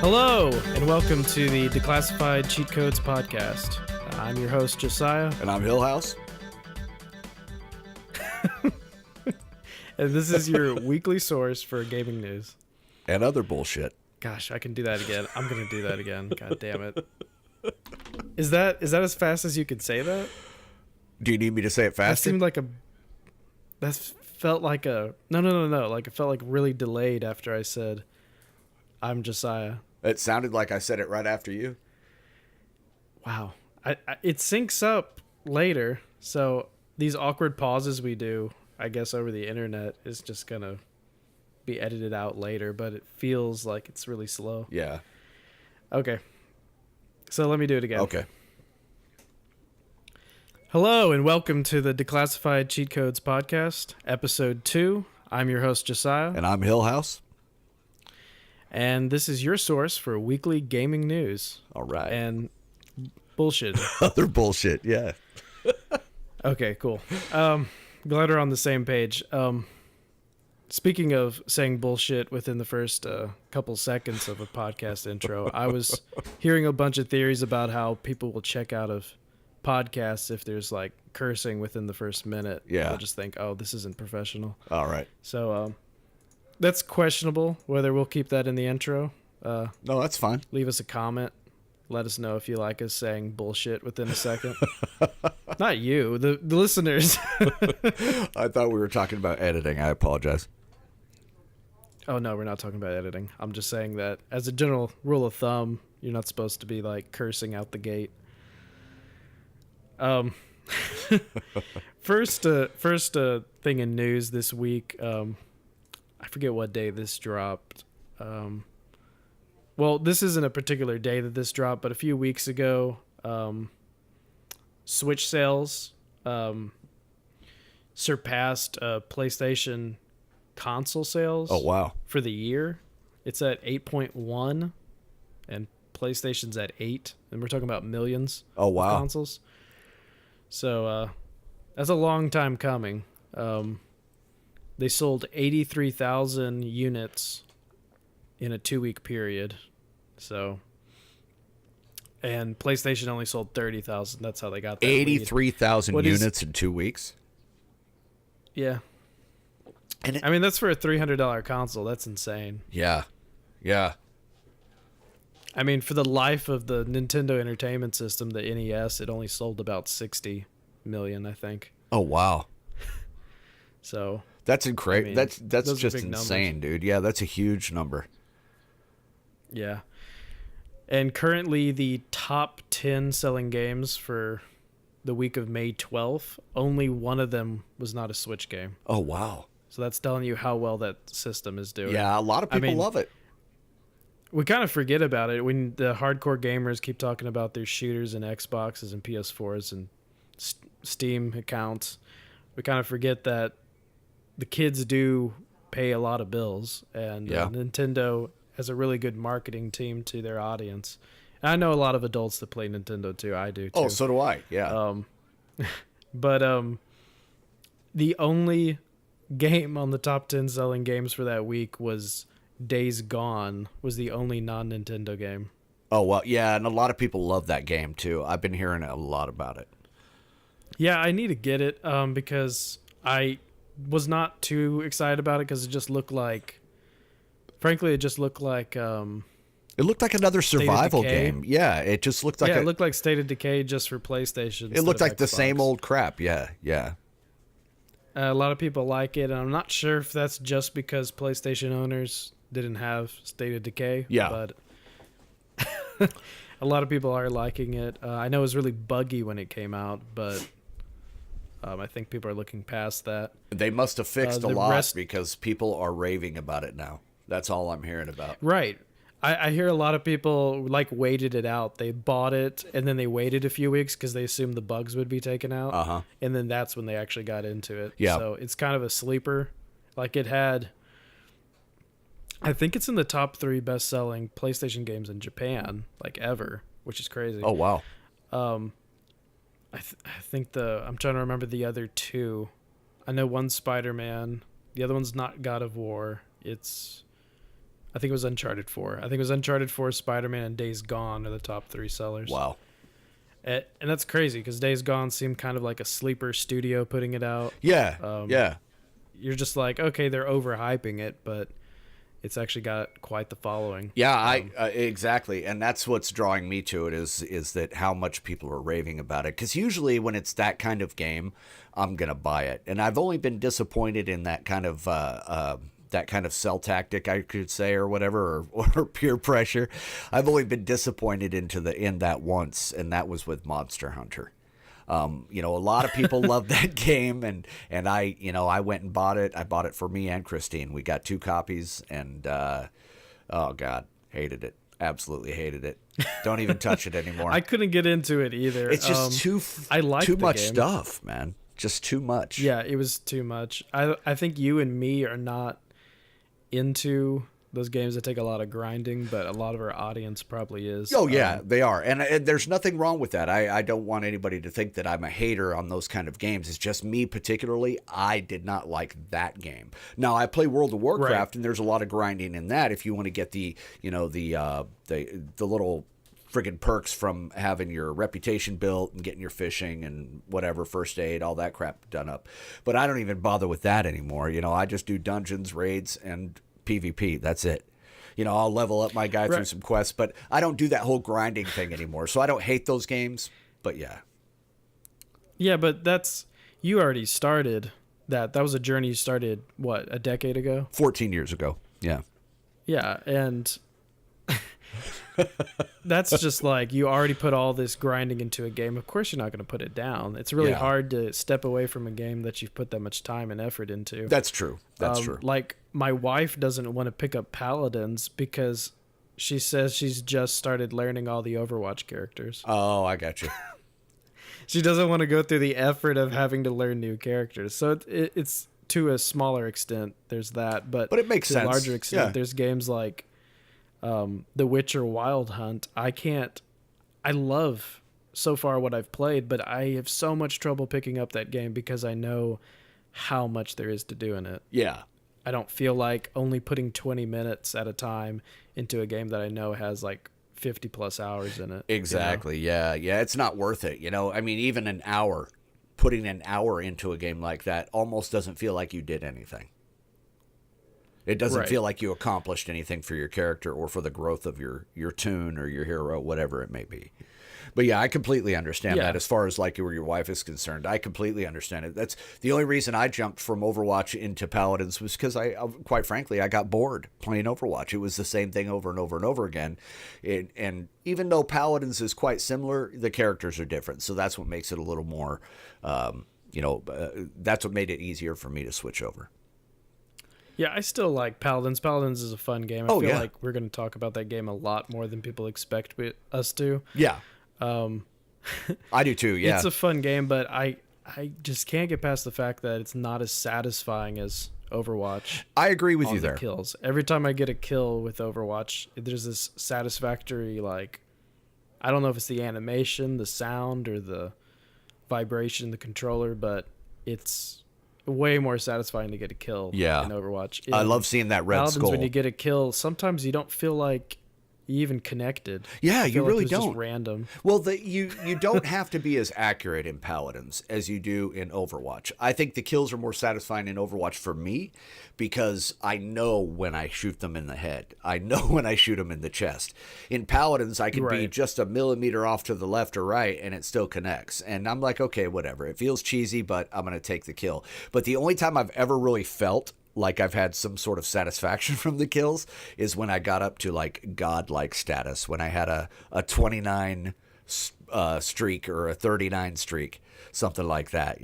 Hello, and welcome to the Declassified Cheatcodes Podcast. I'm your host, Josiah. And I'm Hillhouse. And this is your weekly source for gaming news. And other bullshit. Gosh, I can do that again. I'm going to do that again. God damn it. Is that as fast as you can say that? Do you need me to say it faster? That seemed like that felt like no. Like it felt like really delayed after I said, I'm Josiah. It sounded like I said it right after you. Wow. It syncs up later, so these awkward pauses we do, I guess, over the internet is just going to be edited out later, but it feels like it's really slow. Yeah. Okay. So let me do it again. Okay. Hello, and welcome to the Declassified Cheatcodes Podcast, Ep.2. I'm your host, Josiah. And I'm Hillhouse. And this is your source for weekly gaming news. All right. And bullshit. Other bullshit, yeah. Okay, cool. Glad we're on the same page. Speaking of saying bullshit within the first couple seconds of a podcast intro, I was hearing a bunch of theories about how people will check out of podcasts if there's like cursing within the first minute. Yeah. They'll just think, oh, this isn't professional. All right. So that's questionable whether we'll keep that in the intro. No, that's fine. Leave us a comment. Let us know if you like us saying bullshit within a second. Not you, the listeners. I thought we were talking about editing. I apologize. Oh, no, we're not talking about editing. I'm just saying that as a general rule of thumb, you're not supposed to be like cursing out the gate. First thing in news this week, I forget what day this dropped. Well, this isn't a particular day that this dropped, but a few weeks ago, Switch sales surpassed PlayStation console sales. Oh, wow. For the year. It's at 8.1, and PlayStation's at 8, and we're talking about millions of consoles. So that's a long time coming. They sold 83,000 units in a 2-week period. So, and PlayStation only sold 30,000. That's how they got that. 83,000 units in 2 weeks? Yeah. And I mean, that's for a $300 console. That's insane. Yeah. Yeah. I mean, for the life of the Nintendo Entertainment System, the NES, it only sold about 60 million, I think. Oh, wow. So that's incredible. I mean, that's just insane, numbers. Dude. Yeah, that's a huge number. Yeah. And currently the top 10 selling games for the week of May 12th, only one of them was not a Switch game. Oh, wow. So that's telling you how well that system is doing. Yeah, a lot of people love it. We kind of forget about it when the hardcore gamers keep talking about their shooters and Xboxes and PS4s and Steam accounts. We kind of forget that the kids do pay a lot of bills, and Nintendo has a really good marketing team to their audience. And I know a lot of adults that play Nintendo too. I do too. Oh, so do I. Yeah. But the only game on the top 10 selling games for that week was Days Gone. Was the only non-Nintendo game. Oh, well, yeah, and a lot of people love that game too. I've been hearing a lot about it. Yeah, I need to get it because I was not too excited about it because it just looked like, frankly, it looked like another survival game. Yeah, it just looked like it looked like State of Decay just for PlayStation. It looked like Xbox. The same old crap. Yeah, yeah. A lot of people like it, and I'm not sure if that's just because PlayStation owners didn't have State of Decay. Yeah, but a lot of people are liking it. I know it was really buggy when it came out, but I think people are looking past that. They must have fixed a lot because people are raving about it now. That's all I'm hearing about. Right. I hear a lot of people waited it out. They bought it and then they waited a few weeks because they assumed the bugs would be taken out. Uh-huh. And then that's when they actually got into it. Yeah. So it's kind of a sleeper. It had, I think it's in the top 3 best-selling PlayStation games in Japan, ever, which is crazy. Oh, wow. I think I'm trying to remember the other 2. I know one's Spider-Man. The other one's not God of War. I I think it was Uncharted 4. I think it was Uncharted 4, Spider-Man, and Days Gone are the top 3 sellers. Wow. And that's crazy because Days Gone seemed kind of like a sleeper studio putting it out. Yeah, yeah. You're just like, okay, they're overhyping it, but it's actually got quite the following. Yeah, exactly, and that's what's drawing me to it is that how much people are raving about it. Because usually when it's that kind of game, I'm gonna buy it, and I've only been disappointed in that kind of sell tactic, I could say, or whatever, or peer pressure. I've only been disappointed in that once, and that was with Monster Hunter. A lot of people love that game, and I went and bought it. I bought it for me and Christine. We got 2 copies, and oh God, hated it. Absolutely hated it. Don't even touch it anymore. I couldn't get into it either. It's just too much stuff, man. Just too much. Yeah, it was too much. I think you and me are not into those games that take a lot of grinding, but a lot of our audience probably is. Oh yeah, they are, and there's nothing wrong with that. I don't want anybody to think that I'm a hater on those kind of games. It's just me particularly. I did not like that game. Now I play World of Warcraft, right, and there's a lot of grinding in that. If you want to get the little friggin' perks from having your reputation built and getting your fishing and whatever, first aid, all that crap done up. But I don't even bother with that anymore. I just do dungeons, raids, and PvP. That's it. I'll level up my guy through some quests, but I don't do that whole grinding thing anymore. So I don't hate those games, but yeah. Yeah, but you already started that. That was a journey you started, what, a decade ago? 14 years ago. Yeah. Yeah, and that's just like, you already put all this grinding into a game. Of course you're not going to put it down. It's really hard to step away from a game that you've put that much time and effort into. That's true. That's true. Like, my wife doesn't want to pick up Paladins because she says she's just started learning all the Overwatch characters. Oh, I got you. She doesn't want to go through the effort of having to learn new characters. So it's to a smaller extent, there's that. But it makes sense. To a larger extent, there's games like The Witcher Wild Hunt. I love so far what I've played, but I have so much trouble picking up that game because I know how much there is to do in it. Yeah. I don't feel like only putting 20 minutes at a time into a game that I know has like 50 plus hours in it. Exactly. Yeah. It's not worth it. I mean, even an hour, putting an hour into a game like that almost doesn't feel like you did anything. It doesn't feel like you accomplished anything for your character or for the growth of your toon or your hero, whatever it may be. But yeah, I completely understand that as far as like where your wife is concerned. I completely understand it. That's the only reason I jumped from Overwatch into Paladins was because quite frankly, I got bored playing Overwatch. It was the same thing over and over and over again. And even though Paladins is quite similar, the characters are different. So that's what makes it a little more, that's what made it easier for me to switch over. Yeah, I still like Paladins. Paladins is a fun game. I feel like we're going to talk about that game a lot more than people expect us to. Yeah. I do too, yeah. It's a fun game, but I just can't get past the fact that it's not as satisfying as Overwatch. I agree with you there. Kills. Every time I get a kill with Overwatch, there's this satisfactory, like, I don't know if it's the animation, the sound, or the vibration, the controller, but it's way more satisfying to get a kill in Overwatch. I love seeing that red Paladins, skull. when you get a kill, sometimes you don't feel like you even connected. Yeah, you really don't. Just random. Well, you don't have to be as accurate in Paladins as you do in Overwatch. I think the kills are more satisfying in Overwatch for me because I know when I shoot them in the head. I know when I shoot them in the chest. In Paladins, I can be just a millimeter off to the left or right, and it still connects. And I'm like, okay, whatever. It feels cheesy, but I'm going to take the kill. But the only time I've ever really felt like I've had some sort of satisfaction from the kills is when I got up to like godlike status, when I had a 29 streak or a 39 streak, something like that,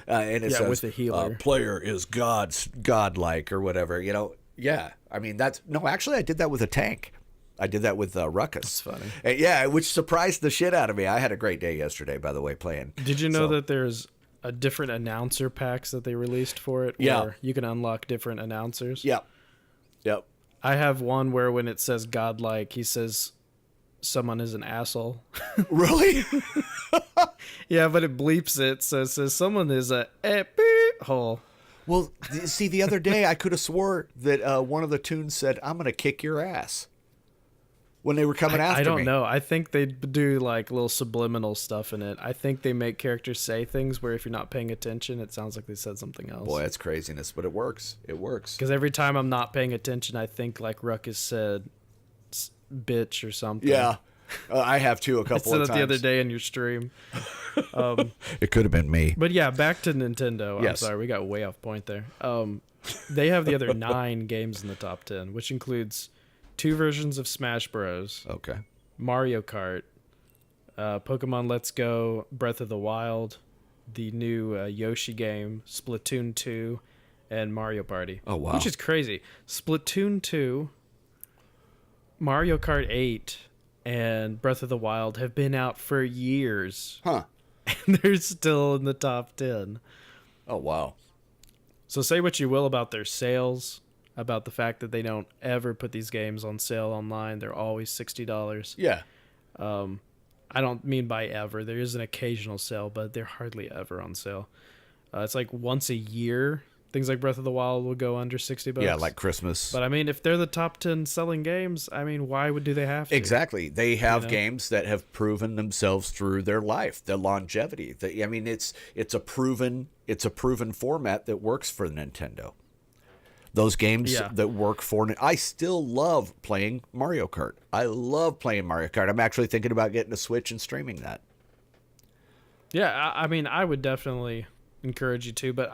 and it says with the healer, player is godlike or whatever, I mean, actually I did that with a tank. I did that with Ruckus. That's funny. Which surprised the shit out of me. I had a great day yesterday, by the way, playing. Did you know that there's a different announcer packs that they released for it? Where you can unlock different announcers. Yep. I have one where when it says godlike, he says someone is an asshole. Really? Yeah, but it bleeps it, so it says someone is a hole. Well, see, the other day I could have swore that one of the tunes said, "I'm going to kick your ass," when they were coming after me. I don't know. I think they do like little subliminal stuff in it. I think they make characters say things where if you're not paying attention, it sounds like they said something else. Boy, that's craziness, but it works. It works. Because every time I'm not paying attention, I think like Ruckus said, "Bitch" or something. Yeah, I have too a I couple said of it times. the other day in your stream. It could have been me. But yeah, back to Nintendo. Yes. I'm sorry, we got way off point there. They have the other 9 games in the top 10, which includes 2 versions of Smash Bros, Okay. Mario Kart, Pokemon Let's Go, Breath of the Wild, the new Yoshi game, Splatoon 2, and Mario Party. Oh, wow. Which is crazy. Splatoon 2, Mario Kart 8, and Breath of the Wild have been out for years. Huh. And they're still in the top 10. Oh, wow. So say what you will about their sales, about the fact that they don't ever put these games on sale online. They're always $60. Yeah. I don't mean by ever. There is an occasional sale, but they're hardly ever on sale. It's like once a year. Things like Breath of the Wild will go under $60. Yeah, like Christmas. But I mean, if they're the top 10 selling games, I mean, why do they have to? Exactly. They have games that have proven themselves through their life, their longevity. I mean, it's a proven format that works for Nintendo. Those games that work for I still love playing Mario Kart. I love playing Mario Kart. I'm actually thinking about getting a Switch and streaming that. Yeah, I mean, I would definitely encourage you to, but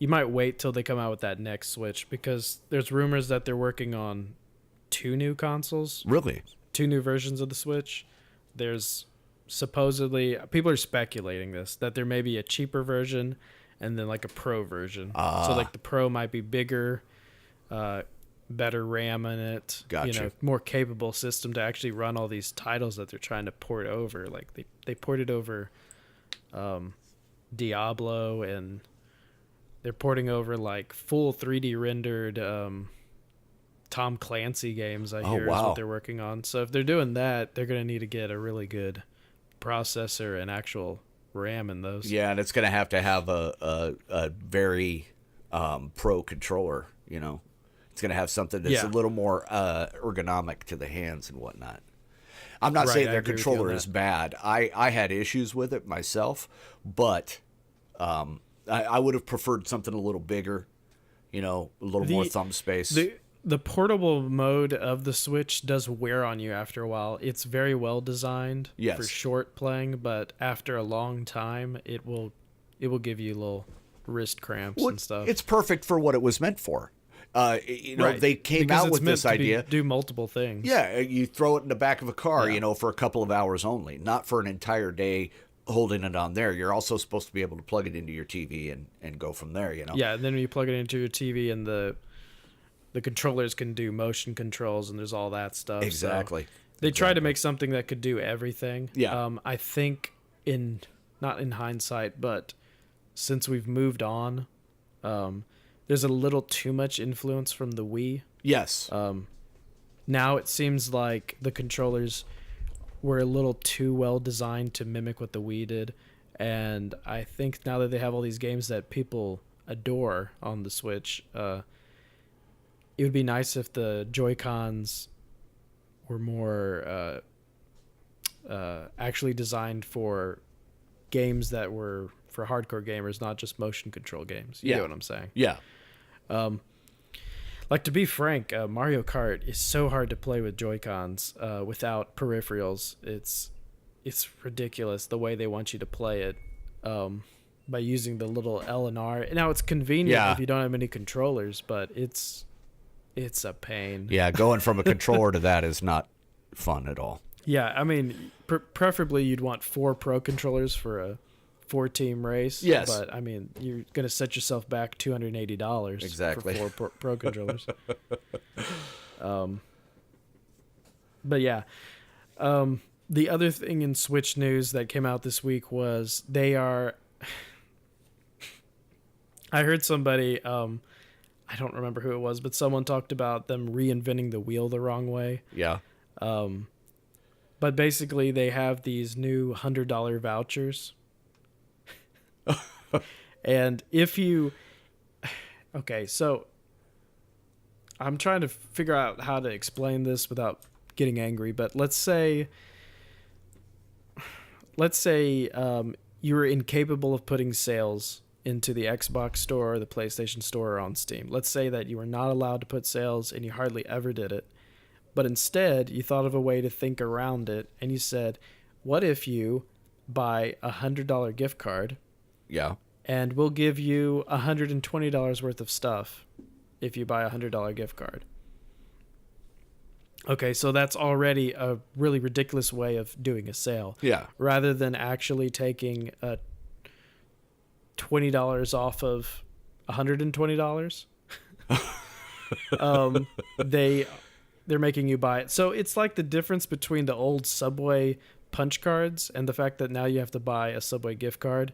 you might wait till they come out with that next Switch, because there's rumors that they're working on 2 new consoles. Really? 2 new versions of the Switch. There's supposedly, people are speculating this, that there may be a cheaper version and then like a Pro version. So like the Pro might be bigger, better RAM in it, Gotcha. More capable system to actually run all these titles that they're trying to port over. Like they ported over Diablo, and they're porting over like full 3D rendered Tom Clancy games, I hear, is what they're working on. So if they're doing that, they're going to need to get a really good processor and actual RAM in those. Yeah, and it's going to have a very pro controller, It's going to have something that's a little more ergonomic to the hands and whatnot. I'm not saying their controller is bad. I had issues with it myself, but I would have preferred something a little bigger, a little more thumb space. The portable mode of the Switch does wear on you after a while. It's very well designed for short playing, but after a long time, it will give you little wrist cramps and stuff. It's perfect for what it was meant for. They came out with this idea. Do multiple things. Yeah, you throw it in the back of a car, for a couple of hours only, not for an entire day holding it on there. You're also supposed to be able to plug it into your TV and go from there, Yeah, and then when you plug it into your TV, and the controllers can do motion controls, and there's all that stuff. Exactly. So they tried to make something that could do everything. Yeah. I think not in hindsight, but since we've moved on, there's a little too much influence from the Wii. Yes. Now it seems like the controllers were a little too well designed to mimic what the Wii did. And I think now that they have all these games that people adore on the Switch, it would be nice if the Joy-Cons were more actually designed for games that were for hardcore gamers, not just motion control games. You know what I'm saying? Yeah. Like, to be frank, Mario Kart is so hard to play with Joy-Cons without peripherals. It's ridiculous the way they want you to play it by using the little L and R. Now, it's convenient if you don't have any controllers, but it's a pain. Yeah, going from a controller to that is not fun at all. Yeah, I mean, preferably you'd want 4 pro controllers for a 4-team race. Yes. But, I mean, you're going to set yourself back $280 exactly. for 4 pro controllers. But, yeah. The other thing in Switch news that came out this week was they are... I heard somebody... I don't remember who it was, but someone talked about them reinventing the wheel the wrong way. Yeah. But basically, they have these new $100 vouchers. And if you Okay, so I'm trying to figure out how to explain this without getting angry, but let's say you were incapable of putting sales into the Xbox store or the PlayStation store or on Steam. Let's say that you were not allowed to put sales and you hardly ever did it. But instead, you thought of a way to think around it, and you said, what if you buy a $100 gift card? Yeah. And we'll give you $120 worth of stuff if you buy a $100 gift card. Okay, so that's already a really ridiculous way of doing a sale. Yeah. Rather than actually taking $20 off of $120, they're making you buy it. So it's like the difference between the old Subway punch cards and the fact that now you have to buy a Subway gift card.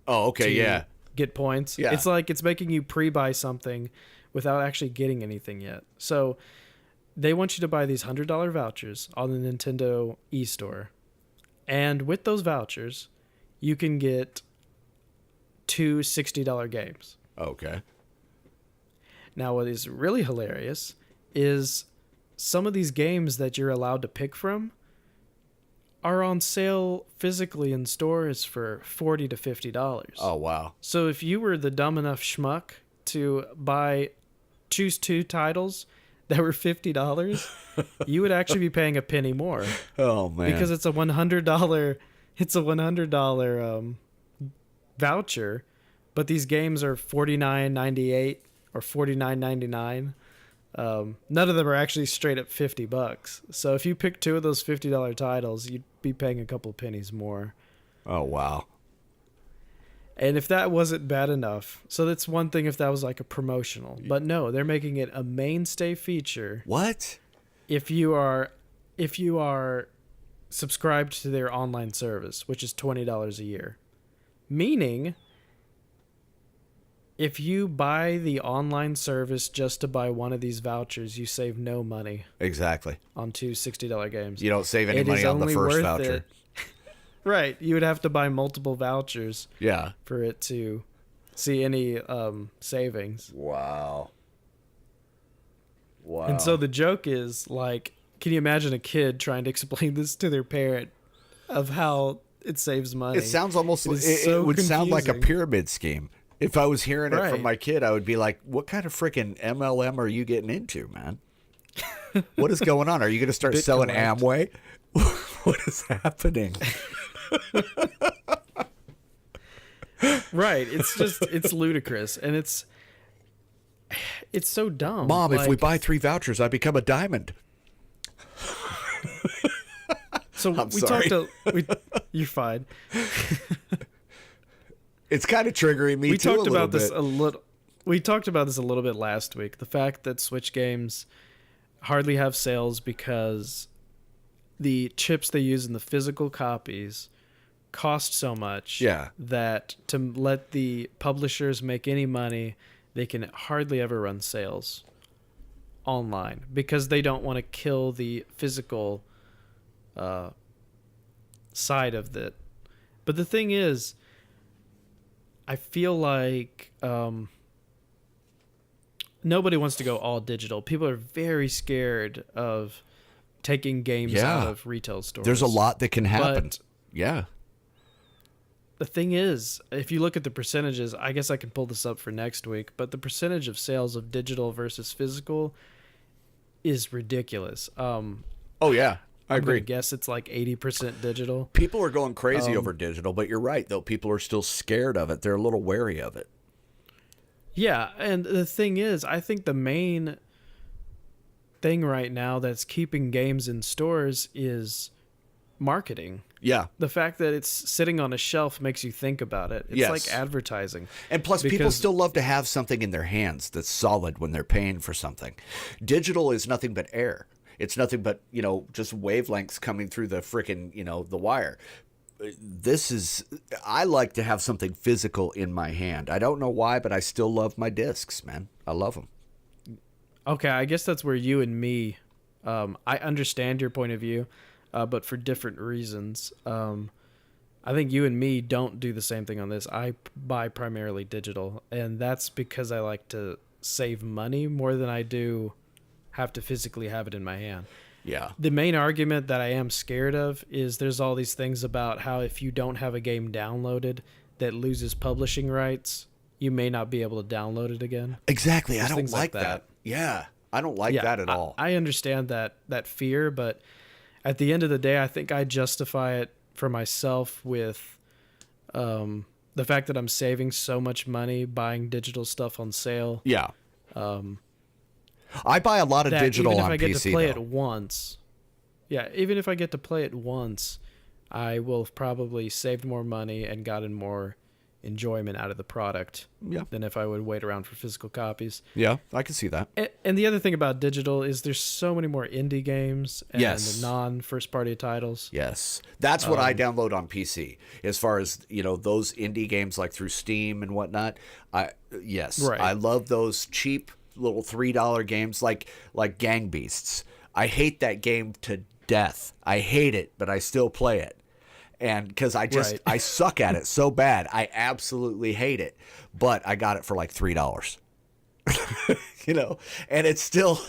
Oh, okay, yeah. Get points. Yeah. It's like it's making you pre-buy something without actually getting anything yet. So they want you to buy these $100 vouchers on the Nintendo eStore. And with those vouchers, you can get 2 $60 games. Okay. Now, what is really hilarious is some of these games that you're allowed to pick from are on sale physically in stores for $40 to $50. Oh, wow. So if you were the dumb enough schmuck to choose 2 titles that were $50, you would actually be paying a penny more. Oh, man. Because it's a $100 voucher, but these games are $49.98 or $49.99. None of them are actually straight up $50. So if you pick 2 of those $50 titles, you'd be paying a couple pennies more. Oh, wow. And if that wasn't bad enough, so that's one thing if that was like a promotional, but no, they're making it a mainstay feature. What? If you are subscribed to their online service, which is $20 a year. Meaning, if you buy the online service just to buy one of these vouchers, you save no money. Exactly. On 2 $60 games. You don't save any money on the first voucher. Right. You would have to buy multiple vouchers. Yeah. For it to see any savings. Wow. Wow. And so the joke is, like, can you imagine a kid trying to explain this to their parent of how it saves money? It sounds almost like it would sound like a pyramid scheme. If I was hearing it from my kid, I would be like, what kind of freaking MLM are you getting into, man? What is going on? Are you going to start selling Amway? What is happening? Right. It's ludicrous. And it's so dumb. Mom, if we buy 3 vouchers, I become a diamond. So you're fine. It's kind of triggering me too. We talked about this a little bit last week. The fact that Switch games hardly have sales because the chips they use in the physical copies cost so much that to let the publishers make any money, they can hardly ever run sales online because they don't want to kill the physical side of it. But the thing is, I feel like nobody wants to go all digital. People are very scared of taking games out of retail stores. There's a lot that can happen. But the thing is, if you look at the percentages, I guess I can pull this up for next week, but the percentage of sales of digital versus physical is ridiculous. I agree. I guess it's like 80% digital. People are going crazy over digital, but you're right, though. People are still scared of it. They're a little wary of it. Yeah, and the thing is, I think the main thing right now that's keeping games in stores is marketing. Yeah. The fact that it's sitting on a shelf makes you think about it. It's like advertising. And plus, people still love to have something in their hands that's solid when they're paying for something. Digital is nothing but air. It's nothing but, just wavelengths coming through the frickin', the wire. I like to have something physical in my hand. I don't know why, but I still love my discs, man. I love them. Okay, I guess that's where you and me, I understand your point of view, but for different reasons. I think you and me don't do the same thing on this. I buy primarily digital, and that's because I like to save money more than I do have to physically have it in my hand. Yeah. The main argument that I am scared of is there's all these things about how if you don't have a game downloaded that loses publishing rights, you may not be able to download it again. Exactly. There's I don't things like that. Yeah. I don't like that at all. I understand that fear, but at the end of the day, I think I justify it for myself with the fact that I'm saving so much money buying digital stuff on sale. Yeah. I buy a lot of digital on PC, even if I get to play though. it once. Yeah, even if I get to play it once, I will have probably saved more money and gotten more enjoyment out of the product than if I would wait around for physical copies. Yeah, I can see that. And the other thing about digital is there's so many more indie games and non-first party titles. Yes. That's what I download on PC. As far as, those indie games like through Steam and whatnot. I love those cheap little $3 games like Gang Beasts. I hate that game to death. I hate it, but I still play it. And because I suck at it so bad, I absolutely hate it. But I got it for like $3, and it's still,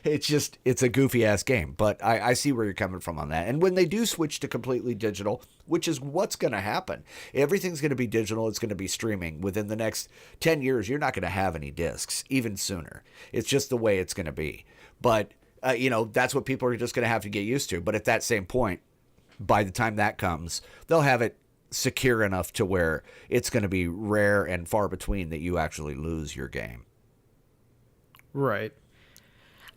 it's a goofy ass game. But I see where you're coming from on that. And when they do switch to completely digital, which is what's going to happen, everything's going to be digital. It's going to be streaming within the next 10 years. You're not going to have any discs even sooner. It's just the way it's going to be. But, that's what people are just going to have to get used to. But at that same point, by the time that comes, they'll have it secure enough to where it's going to be rare and far between that you actually lose your game. Right.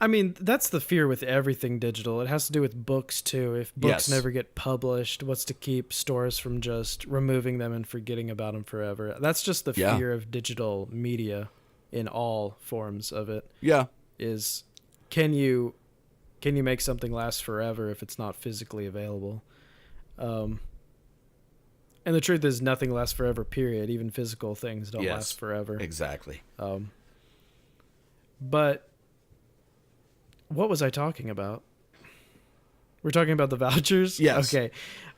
I mean, that's the fear with everything digital. It has to do with books, too. If books never get published, what's to keep stores from just removing them and forgetting about them forever? That's just the fear of digital media in all forms of it. Yeah. Is can you make something last forever if it's not physically available? And the truth is nothing lasts forever, period. Even physical things don't last forever. Exactly. But what was I talking about? We're talking about the vouchers? Yes. Okay.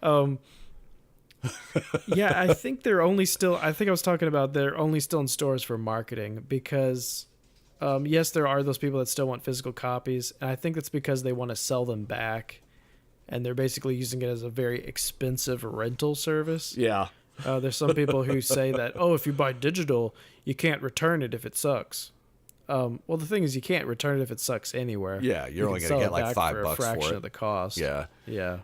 I think I was talking about they're only still in stores for marketing because yes, there are those people that still want physical copies, and I think that's because they want to sell them back, and they're basically using it as a very expensive rental service. Yeah. There's some people who say that, if you buy digital, you can't return it if it sucks. Well, the thing is, you can't return it if it sucks anywhere. Yeah, you're only going to get like $5 for a fraction for it. of the cost. Yeah. Yeah.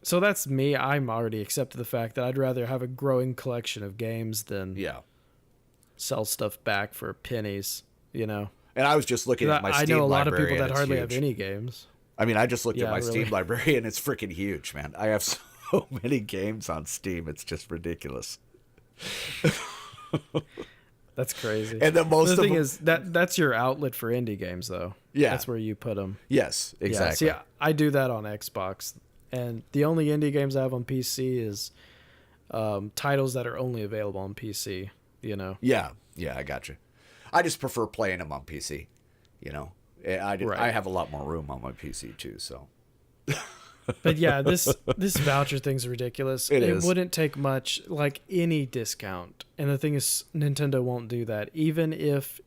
So that's me. I'm already accepted the fact that I'd rather have a growing collection of games than sell stuff back for pennies, And I was just looking at my Steam library. I know a lot of people that hardly huge. have any games. I mean, I just looked at my Steam library, and it's freaking huge, man. I have so many games on Steam. It's just ridiculous. That's crazy. And the thing is that's your outlet for indie games, though. Yeah. That's where you put them. Yes, exactly. Yeah, see, I do that on Xbox. And the only indie games I have on PC is titles that are only available on PC, Yeah, I got you. I just prefer playing them on PC, I have a lot more room on my PC, too, so. But yeah, this voucher thing's ridiculous. It wouldn't take much, like any discount. And the thing is, Nintendo won't do that. Even if...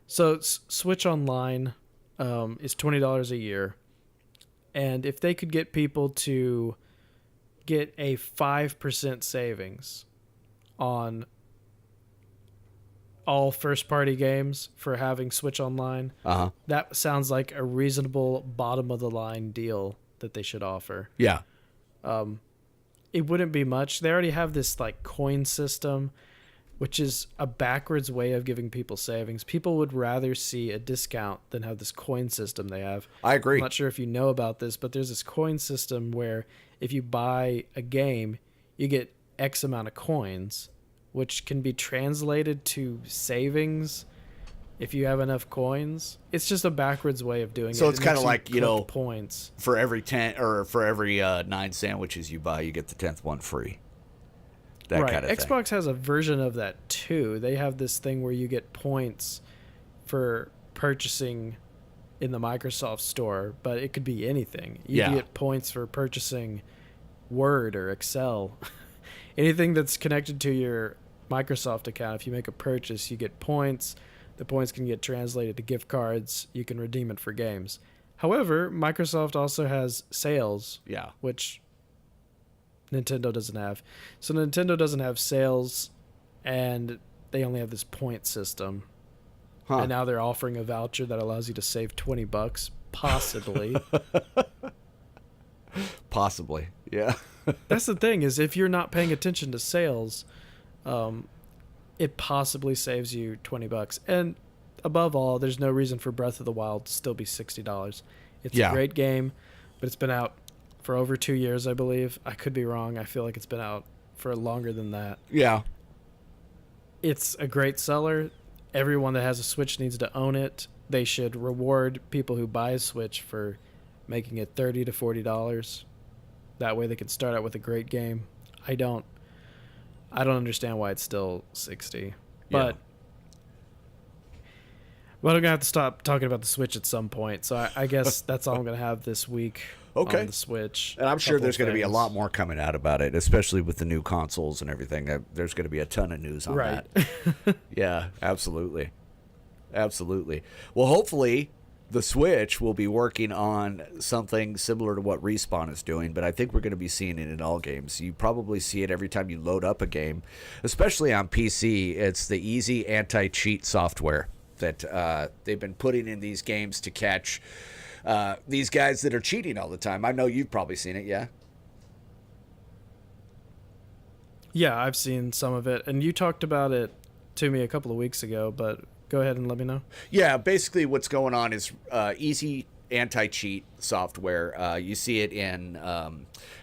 So, Switch Online is $20 a year. And if they could get people to get a 5% savings on all first-party games for having Switch Online, that sounds like a reasonable bottom-of-the-line deal that they should offer. Yeah. It wouldn't be much. They already have this like coin system, which is a backwards way of giving people savings. People would rather see a discount than have this coin system they have. I agree. I'm not sure if you know about this, but there's this coin system where if you buy a game, you get X amount of coins, which can be translated to savings if you have enough coins. It's just a backwards way of doing it. So it's kind of like, points. For every 10 or for every 9 sandwiches you buy, you get the 10th one free. That kind of thing. Xbox has a version of that too. They have this thing where you get points for purchasing in the Microsoft store, but it could be anything. You get points for purchasing Word or Excel. Anything that's connected to your Microsoft account, if you make a purchase, you get points. The points can get translated to gift cards. You can redeem it for games. However, Microsoft also has sales, which Nintendo doesn't have. So Nintendo doesn't have sales, and they only have this point system. And now they're offering a voucher that allows you to save $20, possibly. Possibly, yeah. That's the thing, is if you're not paying attention to sales, it possibly saves you $20. And above all, there's no reason for Breath of the Wild to still be $60. It's a great game, but it's been out for over 2 years, I believe. I could be wrong. I feel like it's been out for longer than that. Yeah. It's a great seller. Everyone that has a Switch needs to own it. They should reward people who buy a Switch for making it $30 to $40. That way they can start out with a great game. I don't understand why it's still $60. But I'm going to have to stop talking about the Switch at some point. So I guess that's all I'm going to have this week on the Switch. And I'm sure there's going to be a lot more coming out about it, especially with the new consoles and everything. There's going to be a ton of news on that. Yeah, absolutely. Absolutely. Well, hopefully the Switch will be working on something similar to what Respawn is doing, but I think we're going to be seeing it in all games. You probably see it every time you load up a game, especially on PC. It's the easy anti-cheat software that they've been putting in these games to catch these guys that are cheating all the time. I know you've probably seen it, yeah? Yeah, I've seen some of it, and you talked about it to me a couple of weeks ago, but go ahead and let me know. Yeah, basically what's going on is easy anti-cheat software. You see it in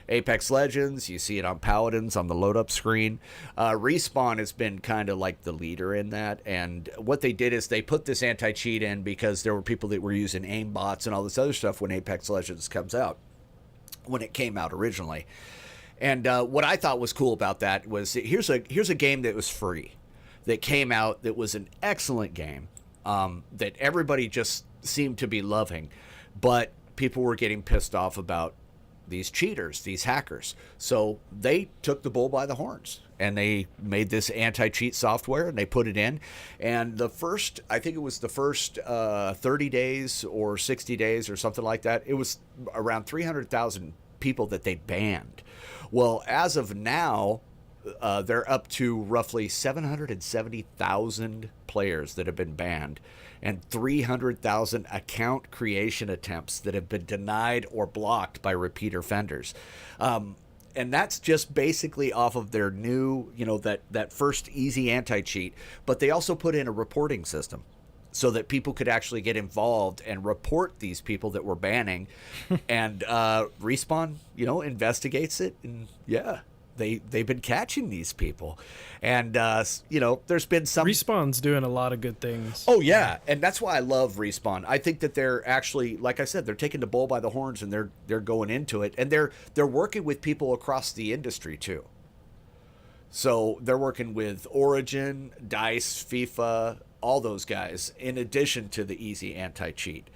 Apex Legends. You see it on Paladins on the load-up screen. Respawn has been kind of like the leader in that. And what they did is they put this anti-cheat in because there were people that were using aim bots and all this other stuff when Apex Legends comes out, when it came out originally. And what I thought was cool about that was here's a game that was free, that came out, that was an excellent game, that everybody just seemed to be loving, but people were getting pissed off about these cheaters, these hackers. So they took the bull by the horns and they made this anti-cheat software and they put it in. And I think it was the first 30 days or 60 days or something like that, it was around 300,000 people that they banned. Well, as of now, they're up to roughly 770,000 players that have been banned and 300,000 account creation attempts that have been denied or blocked by repeat offenders. And that's just basically off of their new, that first easy anti-cheat. But they also put in a reporting system so that people could actually get involved and report these people that were banning. And Respawn, investigates it. And they've been catching these people. And, there's been some... Respawn's doing a lot of good things. Oh, yeah. And that's why I love Respawn. I think that they're actually, like I said, they're taking the bull by the horns and they're going into it. And they're working with people across the industry, too. So they're working with Origin, DICE, FIFA, all those guys, in addition to the easy anti-cheat.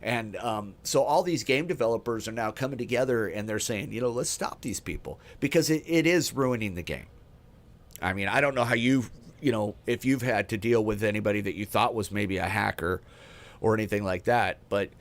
And so all these game developers are now coming together and they're saying, let's stop these people because it is ruining the game. I mean, I don't know how if you've had to deal with anybody that you thought was maybe a hacker or anything like that. But,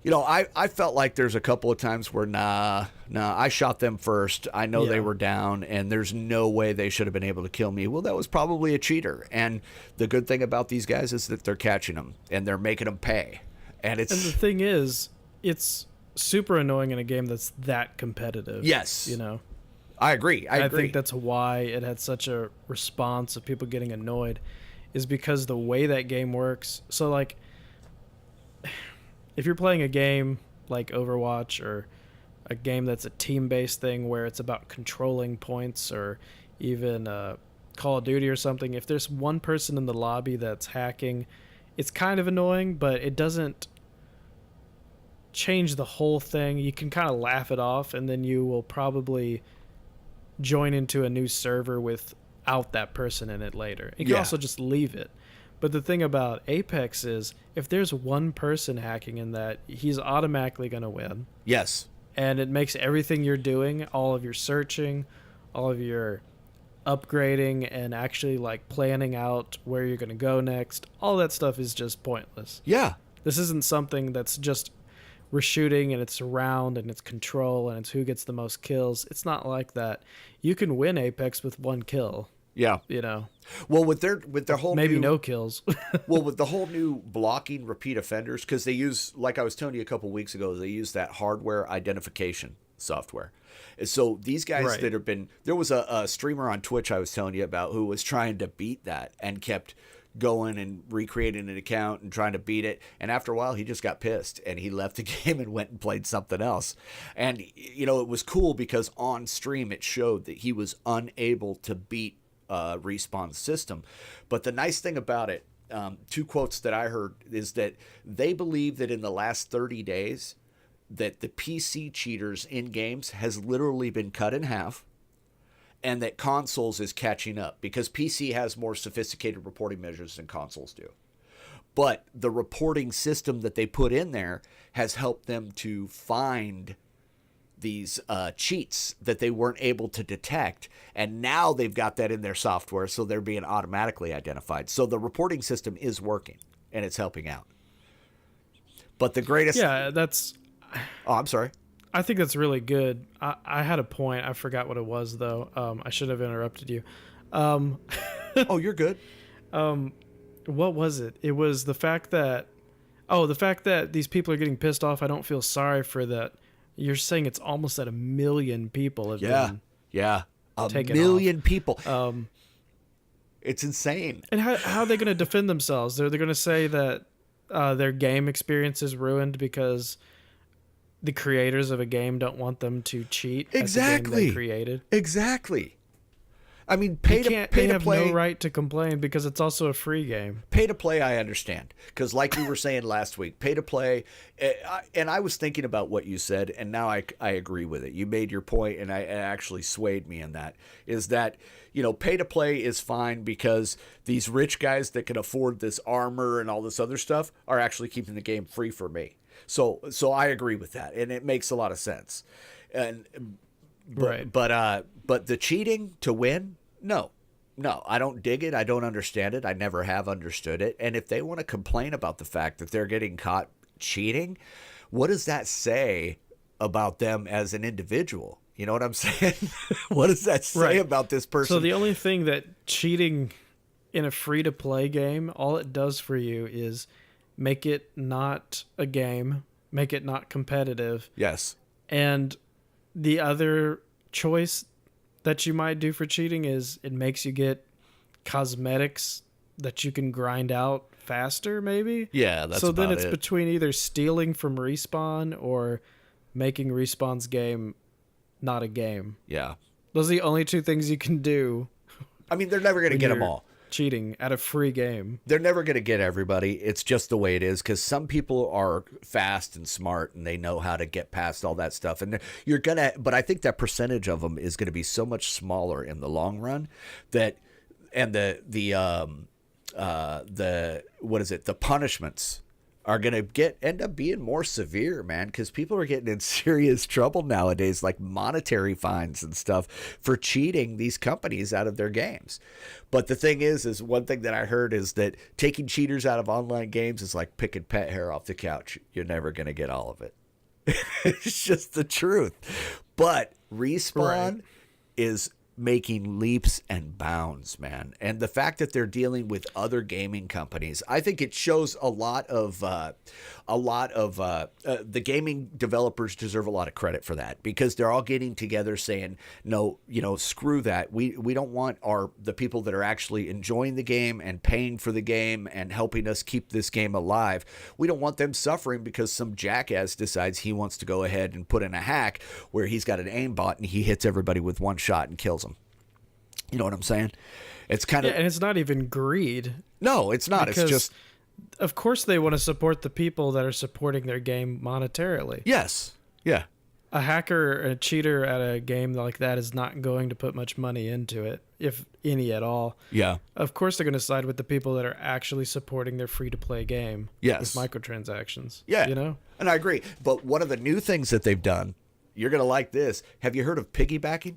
I felt like there's a couple of times where, I shot them first. I know they were down and there's no way they should have been able to kill me. Well, that was probably a cheater. And the good thing about these guys is that they're catching them and they're making them pay. And the thing is, it's super annoying in a game that's that competitive. Yes. I agree. I think that's why it had such a response of people getting annoyed, is because the way that game works. So, like, if you're playing a game like Overwatch or a game that's a team-based thing where it's about controlling points, or even Call of Duty or something, if there's one person in the lobby that's hacking, it's kind of annoying, but it doesn't change the whole thing. You can kind of laugh it off, and then you will probably join into a new server without that person in it later. You can also just leave it. But the thing about Apex is, if there's one person hacking in that, he's automatically going to win. Yes. And it makes everything you're doing, all of your searching, all of your upgrading, and actually like planning out where you're going to go next, all that stuff is just pointless. Yeah. This isn't something that's just we're shooting and it's round and it's control and it's who gets the most kills. It's not like that. You can win Apex with one kill. Yeah. You know. Well, with their whole maybe new, no kills. well, with the whole new blocking repeat offenders, because they use, like I was telling you a couple weeks ago, they use that hardware identification software. And so these guys that have been, there was a streamer on Twitch I was telling you about who was trying to beat that and kept going and recreating an account and trying to beat it. And after a while, he just got pissed and he left the game and went and played something else. And, you know, it was cool because on stream, it showed that he was unable to beat Respawn's system. But the nice thing about it, two quotes that I heard, is that they believe that in the last 30 days, that the PC cheaters in games has literally been cut in half, and that consoles is catching up because PC has more sophisticated reporting measures than consoles do. But the reporting system that they put in there has helped them to find these cheats that they weren't able to detect. And now they've got that in their software, so they're being automatically identified. So the reporting system is working, and it's helping out. But the greatest... Yeah, that's... Oh, I'm sorry. I think that's really good. I had a point. I forgot what it was, though. I should have interrupted you. Oh, you're good. What was it? It was the fact that... Oh, the fact that these people are getting pissed off. I don't feel sorry for that. You're saying it's almost at 1 million people have been a million off. People. It's insane. And how are they going to defend themselves? They're going to say that their game experience is ruined because the creators of a game don't want them to cheat. Exactly. At the game they created. Exactly. I mean, They pay to have play. no right to complain because it's also a free game. Pay to play, I understand, because like we were saying last week, pay to play. And I was thinking about what you said, and now I agree with it. You made your point, and it actually swayed me in that. Is that, you know, pay to play is fine because these rich guys that can afford this armor and all this other stuff are actually keeping the game free for me. So I agree with that, and it makes a lot of sense. But the cheating to win, no, I don't dig it. I don't understand it. I never have understood it. And if they want to complain about the fact that they're getting caught cheating, what does that say about them as an individual? You know what I'm saying? What does that say about this person? So the only thing that cheating in a free-to-play game, all it does for you is make it not a game, make it not competitive. Yes. And the other choice that you might do for cheating is it makes you get cosmetics that you can grind out faster, maybe? Yeah, that's so about then it's it. between either stealing from Respawn or making Respawn's game not a game. Yeah. Those are the only two things you can do. I mean, they're never going to get them all. Cheating at a free game. They're never going to get everybody. It's just the way it is because some people are fast and smart and they know how to get past all that stuff. And you're going to, but I think that percentage of them is going to be so much smaller in the long run that, and the what is it? The punishments are going to end up being more severe, man, because people are getting in serious trouble nowadays, like monetary fines and stuff for cheating these companies out of their games. But the thing is one thing that I heard is that taking cheaters out of online games is like picking pet hair off the couch. You're never going to get all of it. It's just the truth. But Respawn is making leaps and bounds, man. And the fact that they're dealing with other gaming companies, I think it shows a lot of the gaming developers deserve a lot of credit for that because they're all getting together saying, no, you know, screw that. We don't want the people that are actually enjoying the game and paying for the game and helping us keep this game alive. We don't want them suffering because some jackass decides he wants to go ahead and put in a hack where he's got an aimbot and he hits everybody with one shot and kills them. You know what I'm saying? It's kind of, and it's not even greed. No, it's not. It's just, of course they want to support the people that are supporting their game monetarily. Yes. Yeah. a hacker, a cheater at a game like that is not going to put much money into it, if any at all. Yeah. Of course, they're going to side with the people that are actually supporting their free-to-play game. Yes. With microtransactions. Yeah. You know? And I agree. But one of the new things that they've done, you're going to like this. Have you heard of piggybacking?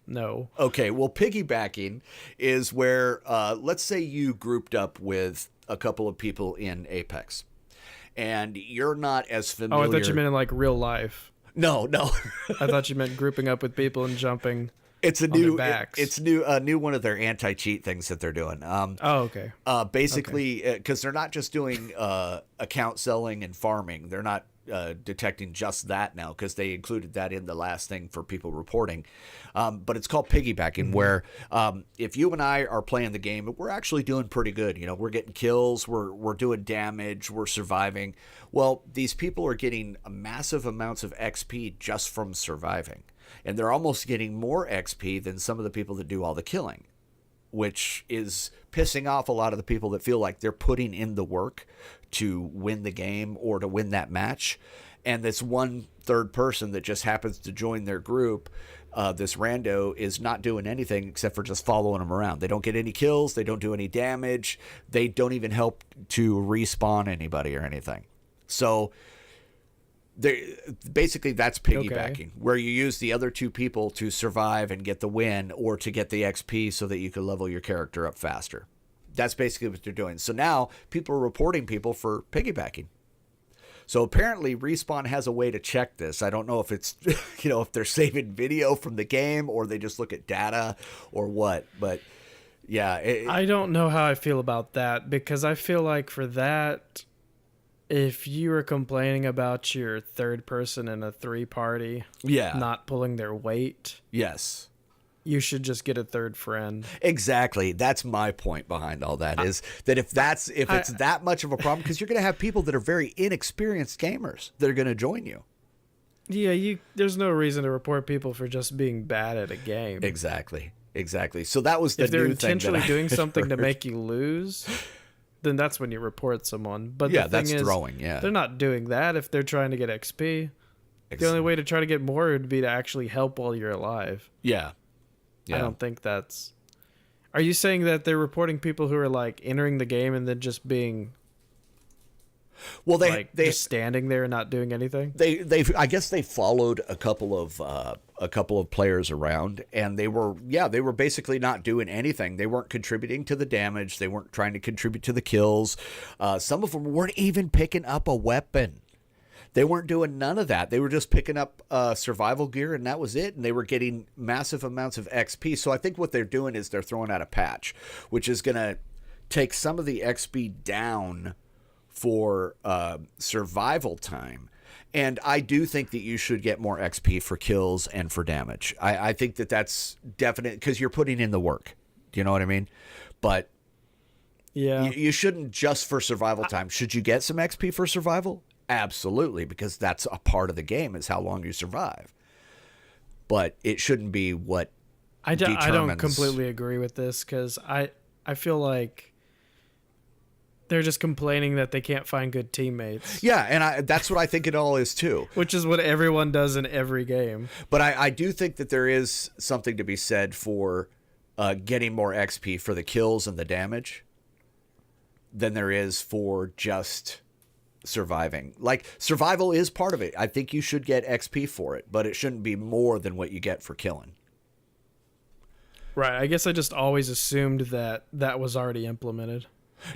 No. Okay, well, piggybacking is where, let's say you grouped up with a couple of people in Apex, and you're not as familiar. Oh, I thought you meant in like real life. No. I thought you meant grouping up with people and jumping. It's a on new, their backs. it's new, new one of their anti-cheat things that they're doing. Oh, okay. Basically, because they're not just doing account selling and farming. They're not detecting just that now, because they included that in the last thing for people reporting. But it's called piggybacking, where if you and I are playing the game, we're actually doing pretty good. You know, we're getting kills, we're doing damage, we're surviving. Well, these people are getting massive amounts of XP just from surviving. And they're almost getting more XP than some of the people that do all the killing, which is pissing off a lot of the people that feel like they're putting in the work to win the game or to win that match. And this one third person that just happens to join their group, this rando, is not doing anything except for just following them around. They don't get any kills. They don't do any damage. They don't even help to respawn anybody or anything. So basically that's piggybacking, where you use the other two people to survive and get the win, or to get the XP so that you can level your character up faster. That's basically what they're doing. So now people are reporting people for piggybacking. So apparently Respawn has a way to check this. I don't know if it's, if they're saving video from the game or they just look at data or what, but yeah. I don't know how I feel about that, because I feel like for that, if you were complaining about your third person in a 3-party not pulling their weight, yes, you should just get a third friend. Exactly. That's my point behind all that, is that if it's that much of a problem, because you're going to have people that are very inexperienced gamers that are going to join you. Yeah, there's no reason to report people for just being bad at a game. Exactly. So that was the if they're new thing intentionally doing something to heard. make you lose, then that's when you report someone. But yeah, the thing that's is, throwing. Yeah, they're not doing that if they're trying to get XP. The only way to try to get more would be to actually help while you're alive. Yeah. I don't think that's... Are you saying that they're reporting people who are like entering the game and then just being... Well, they just standing there and not doing anything? I guess they followed a couple of players around, and they were basically not doing anything. They weren't contributing to the damage. They weren't trying to contribute to the kills. Some of them weren't even picking up a weapon. They weren't doing none of that. They were just picking up survival gear, and that was it. And they were getting massive amounts of XP. So I think what they're doing is they're throwing out a patch, which is going to take some of the XP down for survival time. And I do think that you should get more XP for kills and for damage. I think that that's definite, because you're putting in the work. Do you know what I mean? But yeah, you shouldn't just for survival time. Should you get some XP for survival? Absolutely, because that's a part of the game, is how long you survive. But it shouldn't be what determines... I don't completely agree with this, because I feel like they're just complaining that they can't find good teammates. Yeah, and that's what I think it all is too. Which is what everyone does in every game. But I do think that there is something to be said for getting more XP for the kills and the damage than there is for just surviving. Like, survival is part of it. I think you should get XP for it, but it shouldn't be more than what you get for killing. Right. I guess I just always assumed that was already implemented.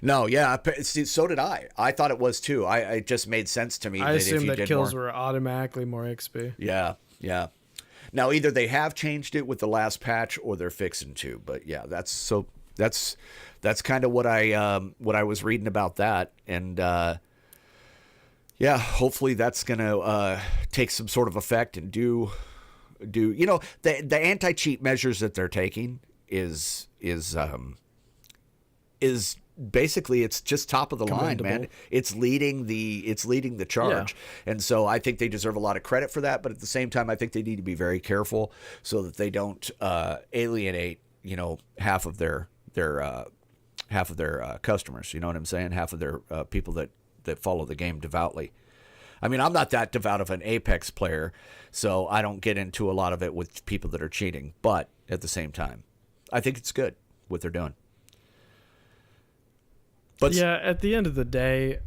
No, yeah, so did I. I thought it was too. It just made sense to me. I assumed that kills were automatically more XP. Yeah. Now either they have changed it with the last patch, or they're fixing to. But yeah, that's kind of what I was reading about that, and yeah, hopefully that's gonna take some sort of effect and do the anti-cheat measures that they're taking is basically, it's just top of the line, man. It's leading the charge. Yeah. And so I think they deserve a lot of credit for that, but at the same time I think they need to be very careful so that they don't alienate, half of their customers, you know what I'm saying? Half of their people that follow the game devoutly. I mean, I'm not that devout of an Apex player, so I don't get into a lot of it with people that are cheating. But at the same time, I think it's good what they're doing. But yeah, at the end of the day,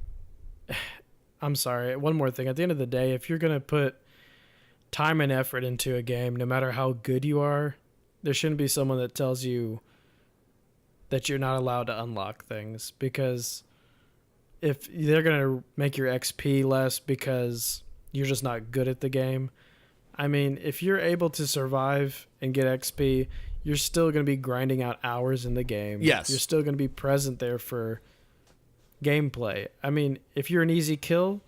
I'm sorry, one more thing. At the end of the day, if you're going to put time and effort into a game, no matter how good you are, there shouldn't be someone that tells you that you're not allowed to unlock things, because if they're going to make your XP less because you're just not good at the game, I mean, if you're able to survive and get XP, you're still going to be grinding out hours in the game. Yes. You're still going to be present there for gameplay. I mean, if you're an easy kill,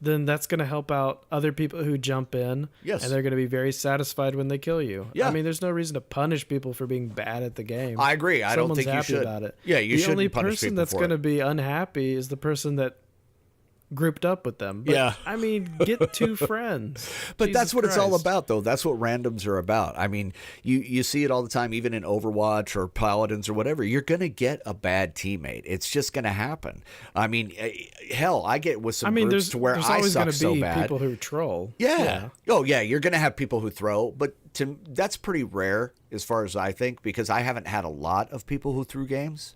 then that's going to help out other people who jump in. Yes. And they're going to be very satisfied when they kill you. Yeah. I mean, there's no reason to punish people for being bad at the game. I agree. I don't think you happy should. About it. Yeah, you shouldn't The only punish person people that's for going to it. be unhappy is the person that grouped up with them. But, Yeah. I mean, get two friends. But Jesus that's what it's all Christ. about, though. That's what randoms are about. I mean, you see it all the time, even in Overwatch or Paladins or whatever. You're going to get a bad teammate. It's just going to happen. I mean, hell, I get with some I mean, groups there's to where I always suck going to so be bad. people who troll. Yeah. Oh, yeah. You're going to have people who throw, but that's pretty rare as far as I think, because I haven't had a lot of people who threw games.